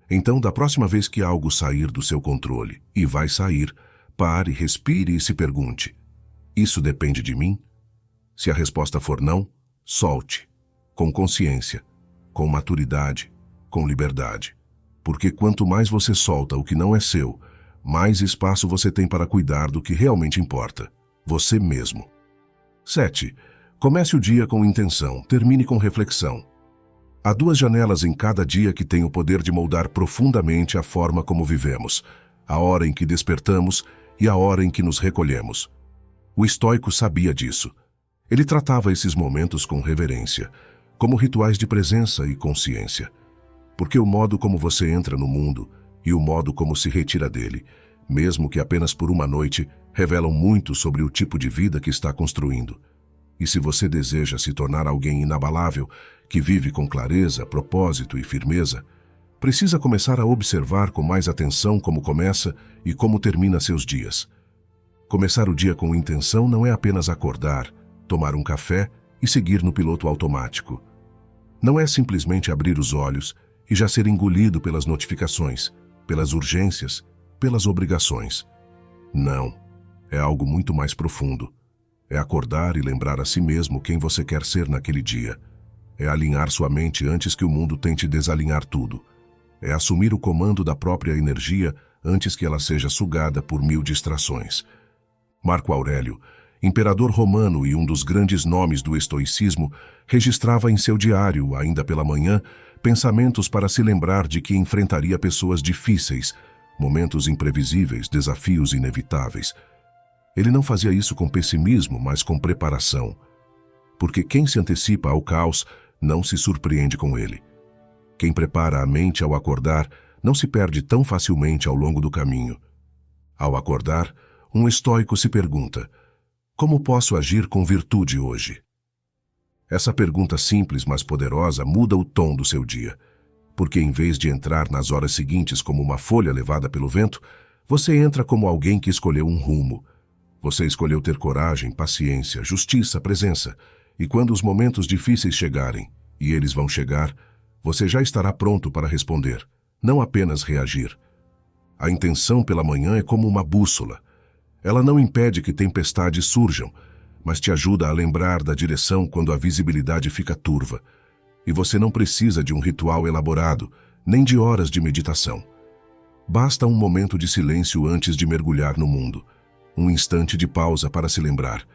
Então, da próxima vez que algo sair do seu controle, e vai sair, pare, respire e se pergunte: isso depende de mim? Se a resposta for não, solte, com consciência, com maturidade, com liberdade. Porque quanto mais você solta o que não é seu, mais espaço você tem para cuidar do que realmente importa. você mesmo. 7. Comece o dia com intenção, termine com reflexão. Há 2 janelas em cada dia que têm o poder de moldar profundamente a forma como vivemos, a hora em que despertamos e a hora em que nos recolhemos. O estoico sabia disso. Ele tratava esses momentos com reverência, como rituais de presença e consciência. Porque o modo como você entra no mundo e o modo como se retira dele, mesmo que apenas por uma noite, revelam muito sobre o tipo de vida que está construindo. E se você deseja se tornar alguém inabalável, que vive com clareza, propósito e firmeza, precisa começar a observar com mais atenção como começa e como termina seus dias. Começar o dia com intenção não é apenas acordar, tomar um café e seguir no piloto automático. Não é simplesmente abrir os olhos e já ser engolido pelas notificações, pelas urgências, pelas obrigações. Não, é algo muito mais profundo. É acordar e lembrar a si mesmo quem você quer ser naquele dia. É alinhar sua mente antes que o mundo tente desalinhar tudo. É assumir o comando da própria energia antes que ela seja sugada por 1000 distrações. Marco Aurélio, imperador romano e um dos grandes nomes do estoicismo, registrava em seu diário, ainda pela manhã, pensamentos para se lembrar de que enfrentaria pessoas difíceis, momentos imprevisíveis, desafios inevitáveis. Ele não fazia isso com pessimismo, mas com preparação. Porque quem se antecipa ao caos não se surpreende com ele. Quem prepara a mente ao acordar não se perde tão facilmente ao longo do caminho. Ao acordar, um estoico se pergunta: como posso agir com virtude hoje? Essa pergunta simples, mas poderosa, muda o tom do seu dia. Porque em vez de entrar nas horas seguintes como uma folha levada pelo vento, você entra como alguém que escolheu um rumo. Você escolheu ter coragem, paciência, justiça, presença. E quando os momentos difíceis chegarem, e eles vão chegar, você já estará pronto para responder, não apenas reagir. A intenção pela manhã é como uma bússola. Ela não impede que tempestades surjam, mas te ajuda a lembrar da direção quando a visibilidade fica turva. E você não precisa de um ritual elaborado, nem de horas de meditação. Basta um momento de silêncio antes de mergulhar no mundo. Um instante de pausa para se lembrar: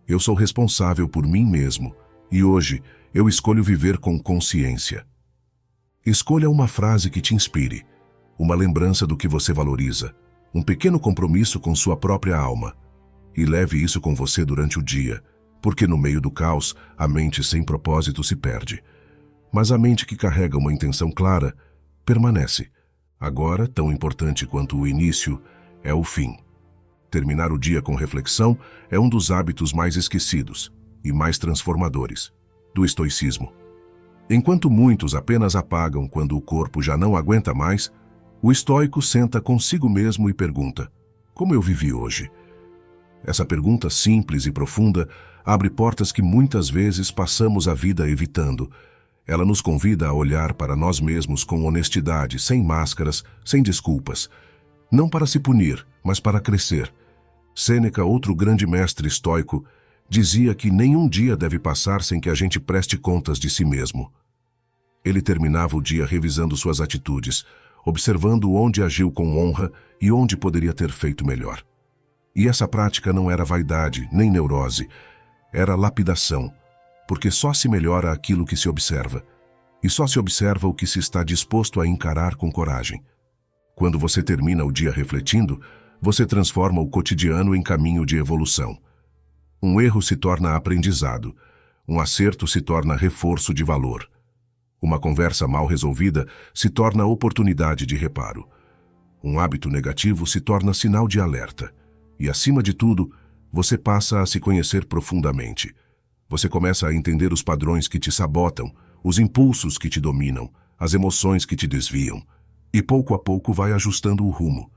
eu sou responsável por mim mesmo, e hoje eu escolho viver com consciência. Escolha uma frase que te inspire, uma lembrança do que você valoriza, um pequeno compromisso com sua própria alma. E leve isso com você durante o dia, porque no meio do caos, a mente sem propósito se perde. Mas a mente que carrega uma intenção clara permanece. Agora, tão importante quanto o início, é o fim. Terminar o dia com reflexão é um dos hábitos mais esquecidos e mais transformadores do estoicismo. Enquanto muitos apenas apagam quando o corpo já não aguenta mais, o estoico senta consigo mesmo e pergunta: como eu vivi hoje? Essa pergunta simples e profunda abre portas que muitas vezes passamos a vida evitando. Ela nos convida a olhar para nós mesmos com honestidade, sem máscaras, sem desculpas. Não para se punir, mas para crescer. Sêneca, outro grande mestre estoico, dizia que nenhum dia deve passar sem que a gente preste contas de si mesmo. Ele terminava o dia revisando suas atitudes, observando onde agiu com honra e onde poderia ter feito melhor. E essa prática não era vaidade, nem neurose, era lapidação, porque só se melhora aquilo que se observa, e só se observa o que se está disposto a encarar com coragem. Quando você termina o dia refletindo, você transforma o cotidiano em caminho de evolução. Um erro se torna aprendizado, um acerto se torna reforço de valor. Uma conversa mal resolvida se torna oportunidade de reparo. Um hábito negativo se torna sinal de alerta. E, acima de tudo, você passa a se conhecer profundamente. Você começa a entender os padrões que te sabotam, os impulsos que te dominam, as emoções que te desviam. E pouco a pouco vai ajustando o rumo.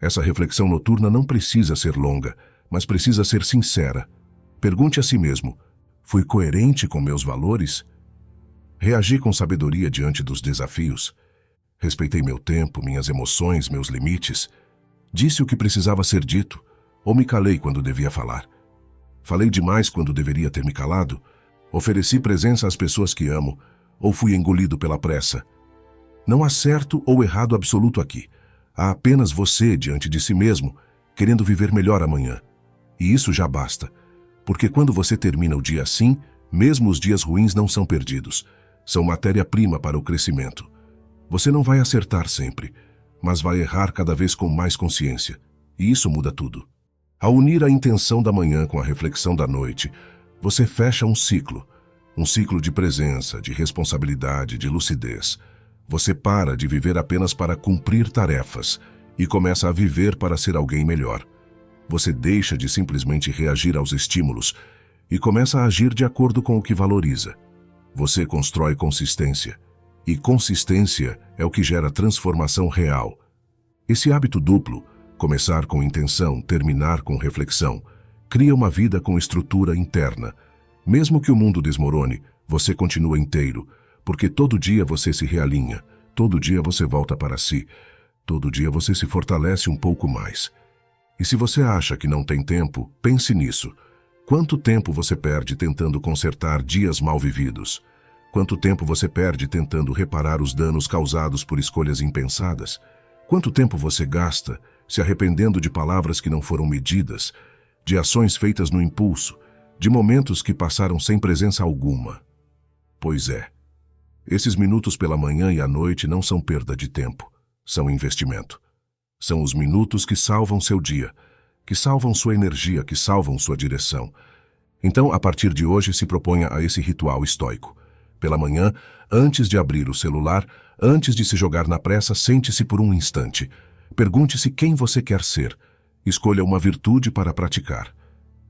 Essa reflexão noturna não precisa ser longa, mas precisa ser sincera. Pergunte a si mesmo: fui coerente com meus valores? Reagi com sabedoria diante dos desafios? Respeitei meu tempo, minhas emoções, meus limites? Disse o que precisava ser dito, ou me calei quando devia falar? Falei demais quando deveria ter me calado? Ofereci presença às pessoas que amo, ou fui engolido pela pressa? Não há certo ou errado absoluto aqui. Há apenas você diante de si mesmo, querendo viver melhor amanhã. E isso já basta, porque quando você termina o dia assim, mesmo os dias ruins não são perdidos, são matéria-prima para o crescimento. Você não vai acertar sempre, mas vai errar cada vez com mais consciência, e isso muda tudo. Ao unir a intenção da manhã com a reflexão da noite, você fecha um ciclo de presença, de responsabilidade, de lucidez. Você para de viver apenas para cumprir tarefas e começa a viver para ser alguém melhor. Você deixa de simplesmente reagir aos estímulos e começa a agir de acordo com o que valoriza. Você constrói consistência, e consistência é o que gera transformação real. Esse hábito duplo, começar com intenção, terminar com reflexão, cria uma vida com estrutura interna. Mesmo que o mundo desmorone, você continua inteiro, porque todo dia você se realinha, todo dia você volta para si, todo dia você se fortalece um pouco mais. E se você acha que não tem tempo, pense nisso. Quanto tempo você perde tentando consertar dias mal vividos? Quanto tempo você perde tentando reparar os danos causados por escolhas impensadas? Quanto tempo você gasta se arrependendo de palavras que não foram medidas, de ações feitas no impulso, de momentos que passaram sem presença alguma? Pois é, esses minutos pela manhã e à noite não são perda de tempo, são investimento. São os minutos que salvam seu dia, que salvam sua energia, que salvam sua direção. Então, a partir de hoje, se proponha a esse ritual estoico. Pela manhã, antes de abrir o celular, antes de se jogar na pressa, sente-se por um instante. Pergunte-se quem você quer ser. Escolha uma virtude para praticar.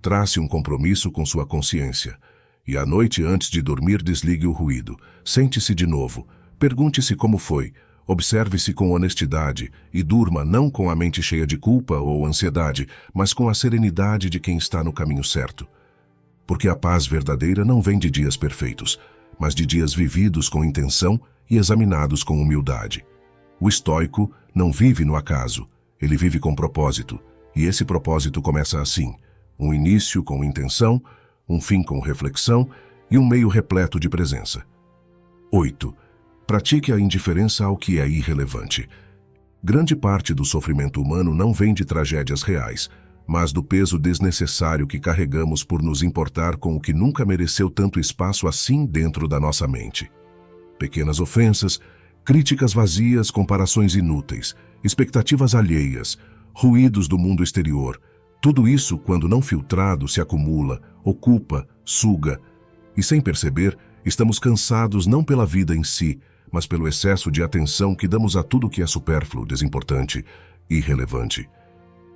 Trace um compromisso com sua consciência. E à noite, antes de dormir, desligue o ruído. Sente-se de novo. Pergunte-se como foi. Observe-se com honestidade e durma não com a mente cheia de culpa ou ansiedade, mas com a serenidade de quem está no caminho certo. Porque a paz verdadeira não vem de dias perfeitos, mas de dias vividos com intenção e examinados com humildade. O estoico não vive no acaso, ele vive com propósito, e esse propósito começa assim: um início com intenção, um fim com reflexão e um meio repleto de presença. 8. Pratique a indiferença ao que é irrelevante. Grande parte do sofrimento humano não vem de tragédias reais, mas do peso desnecessário que carregamos por nos importar com o que nunca mereceu tanto espaço assim dentro da nossa mente. Pequenas ofensas, críticas vazias, comparações inúteis, expectativas alheias, ruídos do mundo exterior, tudo isso, quando não filtrado, se acumula, ocupa, suga, e sem perceber, estamos cansados não pela vida em si, mas pelo excesso de atenção que damos a tudo que é supérfluo, desimportante, irrelevante.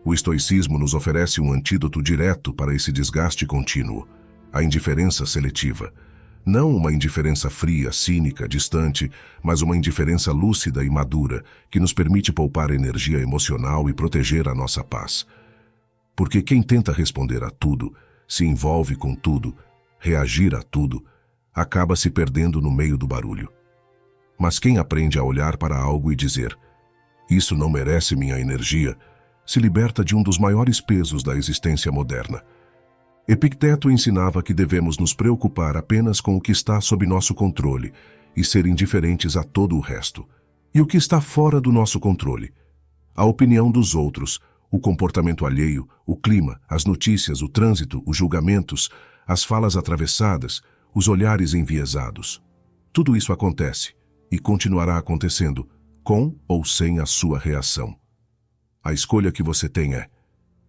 O estoicismo nos oferece um antídoto direto para esse desgaste contínuo, a indiferença seletiva. Não uma indiferença fria, cínica, distante, mas uma indiferença lúcida e madura, que nos permite poupar energia emocional e proteger a nossa paz. Porque quem tenta responder a tudo, se envolve com tudo, reagir a tudo, acaba se perdendo no meio do barulho. Mas quem aprende a olhar para algo e dizer: "Isso não merece minha energia", se liberta de um dos maiores pesos da existência moderna. Epicteto ensinava que devemos nos preocupar apenas com o que está sob nosso controle e ser indiferentes a todo o resto. E o que está fora do nosso controle? A opinião dos outros, o comportamento alheio, o clima, as notícias, o trânsito, os julgamentos, as falas atravessadas, os olhares enviesados. Tudo isso acontece e continuará acontecendo, com ou sem a sua reação. A escolha que você tem é: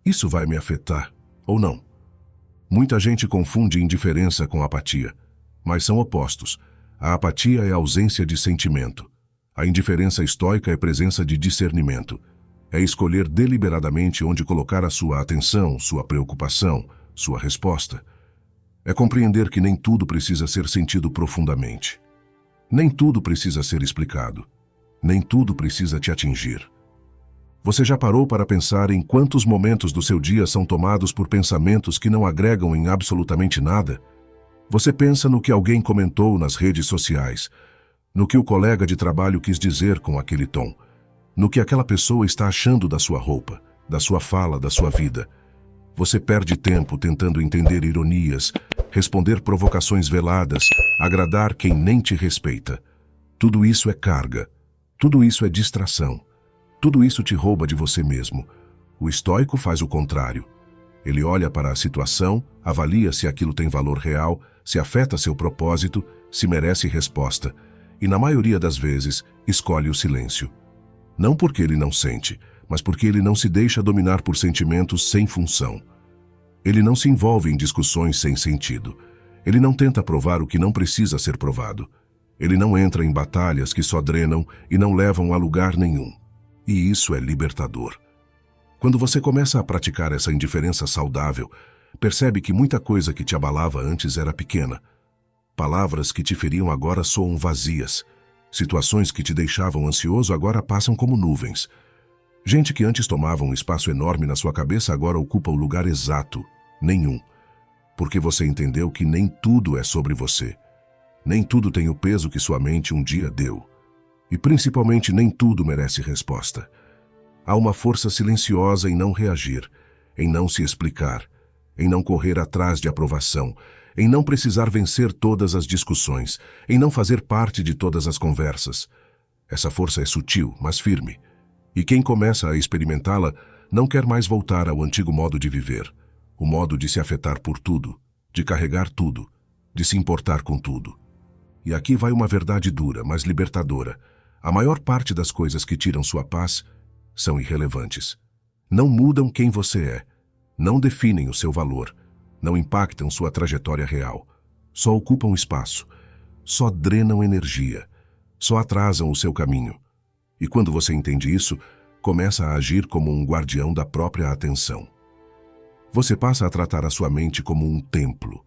isso vai me afetar ou não? Muita gente confunde indiferença com apatia, mas são opostos. A apatia é ausência de sentimento. A indiferença estoica é presença de discernimento. É escolher deliberadamente onde colocar a sua atenção, sua preocupação, sua resposta. É compreender que nem tudo precisa ser sentido profundamente. Nem tudo precisa ser explicado. Nem tudo precisa te atingir. Você já parou para pensar em quantos momentos do seu dia são tomados por pensamentos que não agregam em absolutamente nada? Você pensa no que alguém comentou nas redes sociais, no que o colega de trabalho quis dizer com aquele tom, no que aquela pessoa está achando da sua roupa, da sua fala, da sua vida. Você perde tempo tentando entender ironias, responder provocações veladas, agradar quem nem te respeita. Tudo isso é carga. Tudo isso é distração. Tudo isso te rouba de você mesmo. O estoico faz o contrário. Ele olha para a situação, avalia se aquilo tem valor real, se afeta seu propósito, se merece resposta, e na maioria das vezes escolhe o silêncio. Não porque ele não sente, mas porque ele não se deixa dominar por sentimentos sem função. Ele não se envolve em discussões sem sentido. Ele não tenta provar o que não precisa ser provado. Ele não entra em batalhas que só drenam e não levam a lugar nenhum. E isso é libertador. Quando você começa a praticar essa indiferença saudável, percebe que muita coisa que te abalava antes era pequena. Palavras que te feriam agora soam vazias. Situações que te deixavam ansioso agora passam como nuvens. Gente que antes tomava um espaço enorme na sua cabeça agora ocupa o lugar exato, nenhum. Porque você entendeu que nem tudo é sobre você. Nem tudo tem o peso que sua mente um dia deu. E principalmente nem tudo merece resposta. Há uma força silenciosa em não reagir, em não se explicar, em não correr atrás de aprovação, em não precisar vencer todas as discussões, em não fazer parte de todas as conversas. Essa força é sutil, mas firme. E quem começa a experimentá-la não quer mais voltar ao antigo modo de viver, o modo de se afetar por tudo, de carregar tudo, de se importar com tudo. E aqui vai uma verdade dura, mas libertadora. A maior parte das coisas que tiram sua paz são irrelevantes. Não mudam quem você é, não definem o seu valor, não impactam sua trajetória real, só ocupam espaço, só drenam energia, só atrasam o seu caminho. E quando você entende isso, começa a agir como um guardião da própria atenção. Você passa a tratar a sua mente como um templo.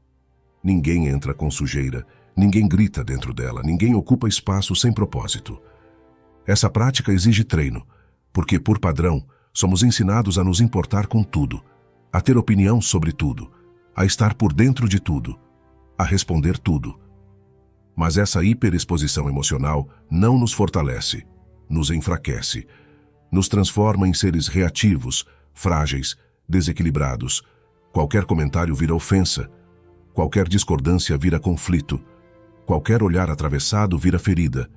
Ninguém entra com sujeira, ninguém grita dentro dela, ninguém ocupa espaço sem propósito. Essa prática exige treino, porque, por padrão, somos ensinados a nos importar com tudo, a ter opinião sobre tudo, a estar por dentro de tudo, a responder tudo. Mas essa hiperexposição emocional não nos fortalece, nos enfraquece, nos transforma em seres reativos, frágeis, desequilibrados. Qualquer comentário vira ofensa, qualquer discordância vira conflito, qualquer olhar atravessado vira ferida.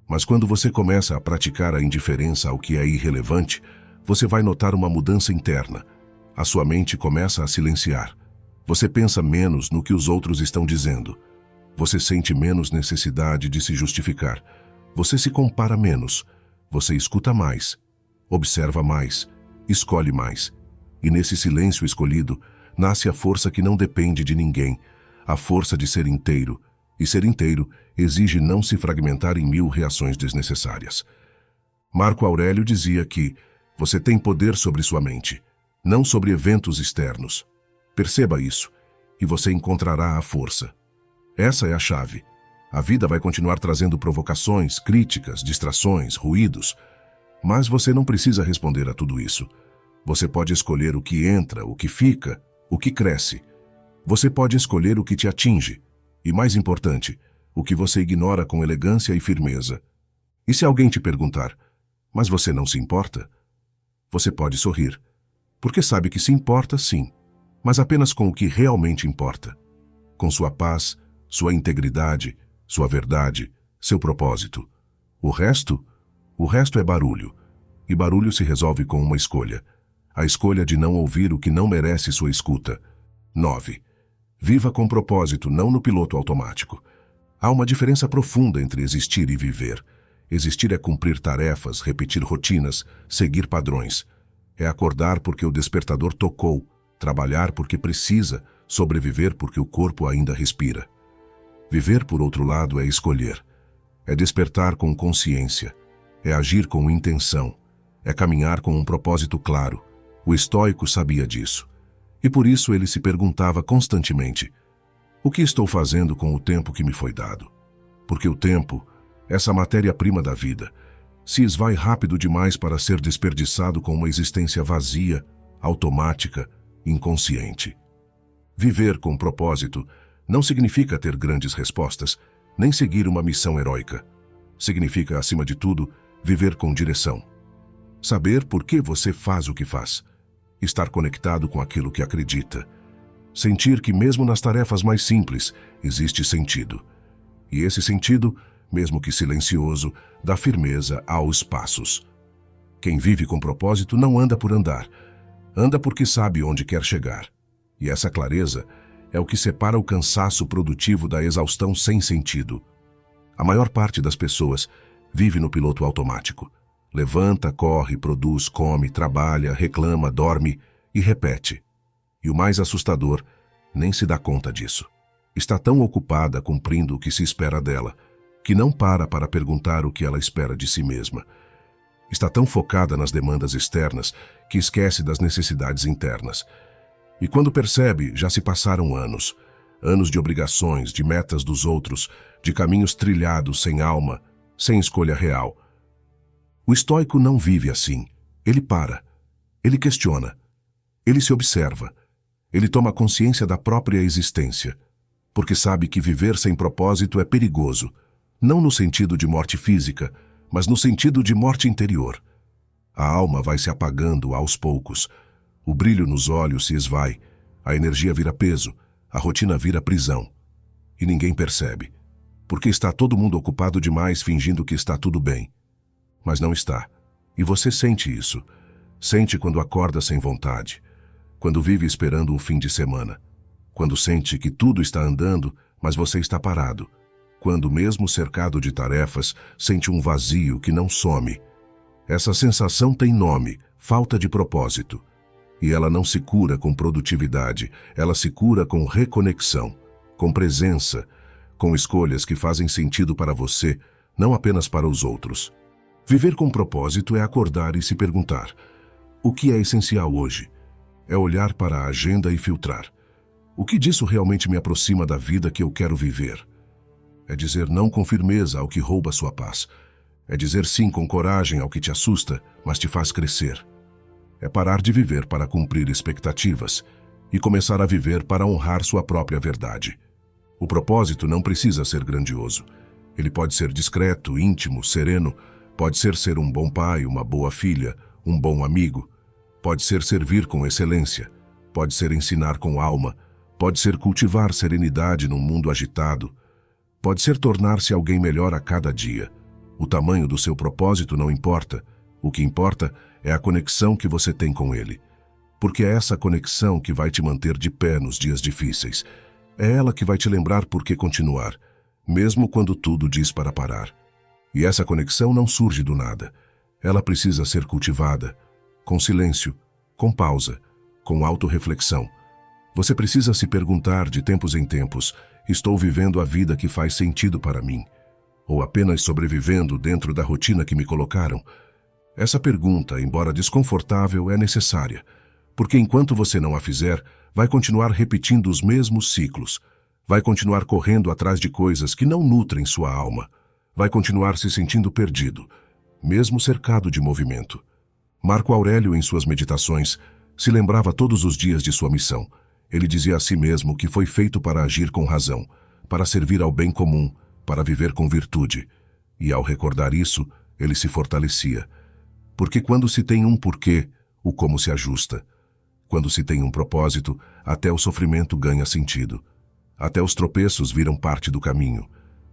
Mas quando você começa a praticar a indiferença ao que é irrelevante, você vai notar uma mudança interna. A sua mente começa a silenciar. Você pensa menos no que os outros estão dizendo. Você sente menos necessidade de se justificar. Você se compara menos. Você escuta mais, observa mais, escolhe mais. E nesse silêncio escolhido, nasce a força que não depende de ninguém, a força de ser inteiro. E ser inteiro exige não se fragmentar em 1000 reações desnecessárias. Marco Aurélio dizia que você tem poder sobre sua mente, não sobre eventos externos. Perceba isso, e você encontrará a força. Essa é a chave. A vida vai continuar trazendo provocações, críticas, distrações, ruídos. Mas você não precisa responder a tudo isso. Você pode escolher o que entra, o que fica, o que cresce. Você pode escolher o que te atinge. E mais importante, o que você ignora com elegância e firmeza. E se alguém te perguntar, mas você não se importa? Você pode sorrir, porque sabe que se importa sim, mas apenas com o que realmente importa. Com sua paz, sua integridade, sua verdade, seu propósito. O resto é barulho. E barulho se resolve com uma escolha. A escolha de não ouvir o que não merece sua escuta. 9. Viva com propósito, não no piloto automático. Há uma diferença profunda entre existir e viver. Existir é cumprir tarefas, repetir rotinas, seguir padrões. É acordar porque o despertador tocou, trabalhar porque precisa, sobreviver porque o corpo ainda respira. Viver, por outro lado, é escolher. É despertar com consciência. É agir com intenção. É caminhar com um propósito claro. O estoico sabia disso. E por isso ele se perguntava constantemente: o que estou fazendo com o tempo que me foi dado? Porque o tempo, essa matéria-prima da vida, se esvai rápido demais para ser desperdiçado com uma existência vazia, automática, inconsciente. Viver com propósito não significa ter grandes respostas, nem seguir uma missão heróica. Significa, acima de tudo, viver com direção. Saber por que você faz o que faz. Estar conectado com aquilo que acredita. Sentir que mesmo nas tarefas mais simples, existe sentido. E esse sentido, mesmo que silencioso, dá firmeza aos passos. Quem vive com propósito não anda por andar. Anda porque sabe onde quer chegar. E essa clareza é o que separa o cansaço produtivo da exaustão sem sentido. A maior parte das pessoas vive no piloto automático. Levanta, corre, produz, come, trabalha, reclama, dorme e repete. E o mais assustador, nem se dá conta disso. Está tão ocupada cumprindo o que se espera dela, que não para perguntar o que ela espera de si mesma. Está tão focada nas demandas externas que esquece das necessidades internas. E quando percebe, já se passaram anos. Anos de obrigações, de metas dos outros, de caminhos trilhados sem alma, sem escolha real. O estoico não vive assim. Ele para. Ele questiona. Ele se observa. Ele toma consciência da própria existência. Porque sabe que viver sem propósito é perigoso. Não no sentido de morte física, mas no sentido de morte interior. A alma vai se apagando aos poucos. O brilho nos olhos se esvai. A energia vira peso. A rotina vira prisão. E ninguém percebe. Porque está todo mundo ocupado demais fingindo que está tudo bem. Mas não está. E você sente isso. Sente quando acorda sem vontade. Quando vive esperando o fim de semana. Quando sente que tudo está andando, mas você está parado. Quando, mesmo cercado de tarefas, sente um vazio que não some. Essa sensação tem nome, falta de propósito. E ela não se cura com produtividade, ela se cura com reconexão, com presença, com escolhas que fazem sentido para você, não apenas para os outros. Viver com propósito é acordar e se perguntar: o que é essencial hoje? É olhar para a agenda e filtrar. O que disso realmente me aproxima da vida que eu quero viver? É dizer não com firmeza ao que rouba sua paz. É dizer sim com coragem ao que te assusta, mas te faz crescer. É parar de viver para cumprir expectativas e começar a viver para honrar sua própria verdade. O propósito não precisa ser grandioso. Ele pode ser discreto, íntimo, sereno. Pode ser um bom pai, uma boa filha, um bom amigo. Pode ser servir com excelência. Pode ser ensinar com alma. Pode ser cultivar serenidade num mundo agitado. Pode ser tornar-se alguém melhor a cada dia. O tamanho do seu propósito não importa. O que importa é a conexão que você tem com ele. Porque é essa conexão que vai te manter de pé nos dias difíceis. É ela que vai te lembrar por que continuar, mesmo quando tudo diz para parar. E essa conexão não surge do nada. Ela precisa ser cultivada, com silêncio, com pausa, com autorreflexão. Você precisa se perguntar de tempos em tempos: estou vivendo a vida que faz sentido para mim? Ou apenas sobrevivendo dentro da rotina que me colocaram? Essa pergunta, embora desconfortável, é necessária, porque enquanto você não a fizer, vai continuar repetindo os mesmos ciclos, vai continuar correndo atrás de coisas que não nutrem sua alma, vai continuar se sentindo perdido, mesmo cercado de movimento. Marco Aurélio, em suas meditações, se lembrava todos os dias de sua missão. Ele dizia a si mesmo que foi feito para agir com razão, para servir ao bem comum, para viver com virtude. E ao recordar isso, ele se fortalecia. Porque quando se tem um porquê, o como se ajusta. Quando se tem um propósito, até o sofrimento ganha sentido. Até os tropeços viram parte do caminho.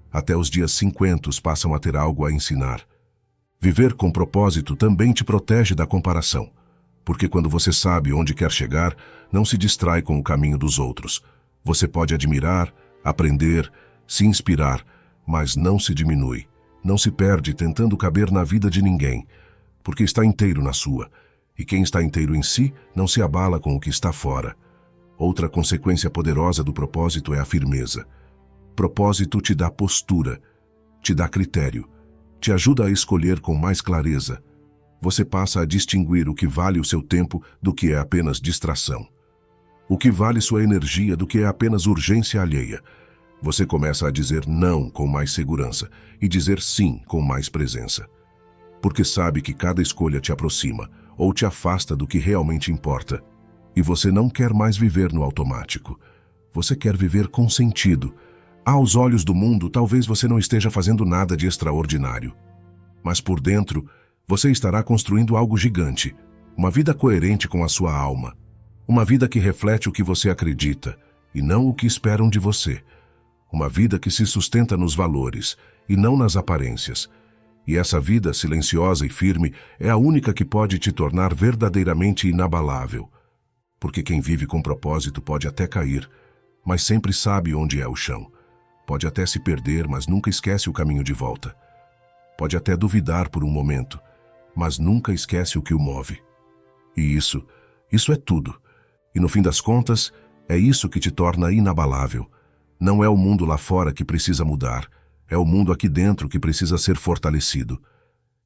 Até os dias 50 passam a ter algo a ensinar. Viver com propósito também te protege da comparação. Porque quando você sabe onde quer chegar, não se distrai com o caminho dos outros. Você pode admirar, aprender, se inspirar, mas não se diminui. Não se perde tentando caber na vida de ninguém, porque está inteiro na sua. E quem está inteiro em si não se abala com o que está fora. Outra consequência poderosa do propósito é a firmeza. Propósito te dá postura, te dá critério, te ajuda a escolher com mais clareza. Você passa a distinguir o que vale o seu tempo do que é apenas distração. O que vale sua energia do que é apenas urgência alheia. Você começa a dizer não com mais segurança e dizer sim com mais presença. Porque sabe que cada escolha te aproxima ou te afasta do que realmente importa. E você não quer mais viver no automático. Você quer viver com sentido. Aos olhos do mundo, talvez você não esteja fazendo nada de extraordinário. Mas por dentro, você estará construindo algo gigante. Uma vida coerente com a sua alma. Uma vida que reflete o que você acredita e não o que esperam de você. Uma vida que se sustenta nos valores e não nas aparências. E essa vida silenciosa e firme é a única que pode te tornar verdadeiramente inabalável. Porque quem vive com propósito pode até cair, mas sempre sabe onde é o chão. Pode até se perder, mas nunca esquece o caminho de volta. Pode até duvidar por um momento, mas nunca esquece o que o move. E isso é tudo. E no fim das contas, é isso que te torna inabalável. Não é o mundo lá fora que precisa mudar, é o mundo aqui dentro que precisa ser fortalecido.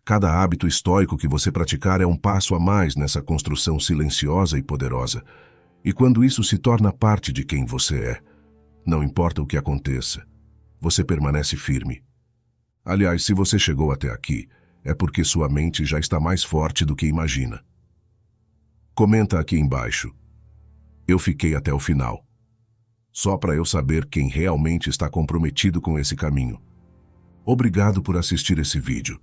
Cada hábito estoico que você praticar é um passo a mais nessa construção silenciosa e poderosa. E quando isso se torna parte de quem você é, não importa o que aconteça, você permanece firme. Aliás, se você chegou até aqui, é porque sua mente já está mais forte do que imagina. Comenta aqui embaixo. Eu fiquei até o final. Só para eu saber quem realmente está comprometido com esse caminho. Obrigado por assistir esse vídeo.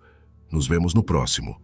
Nos vemos no próximo.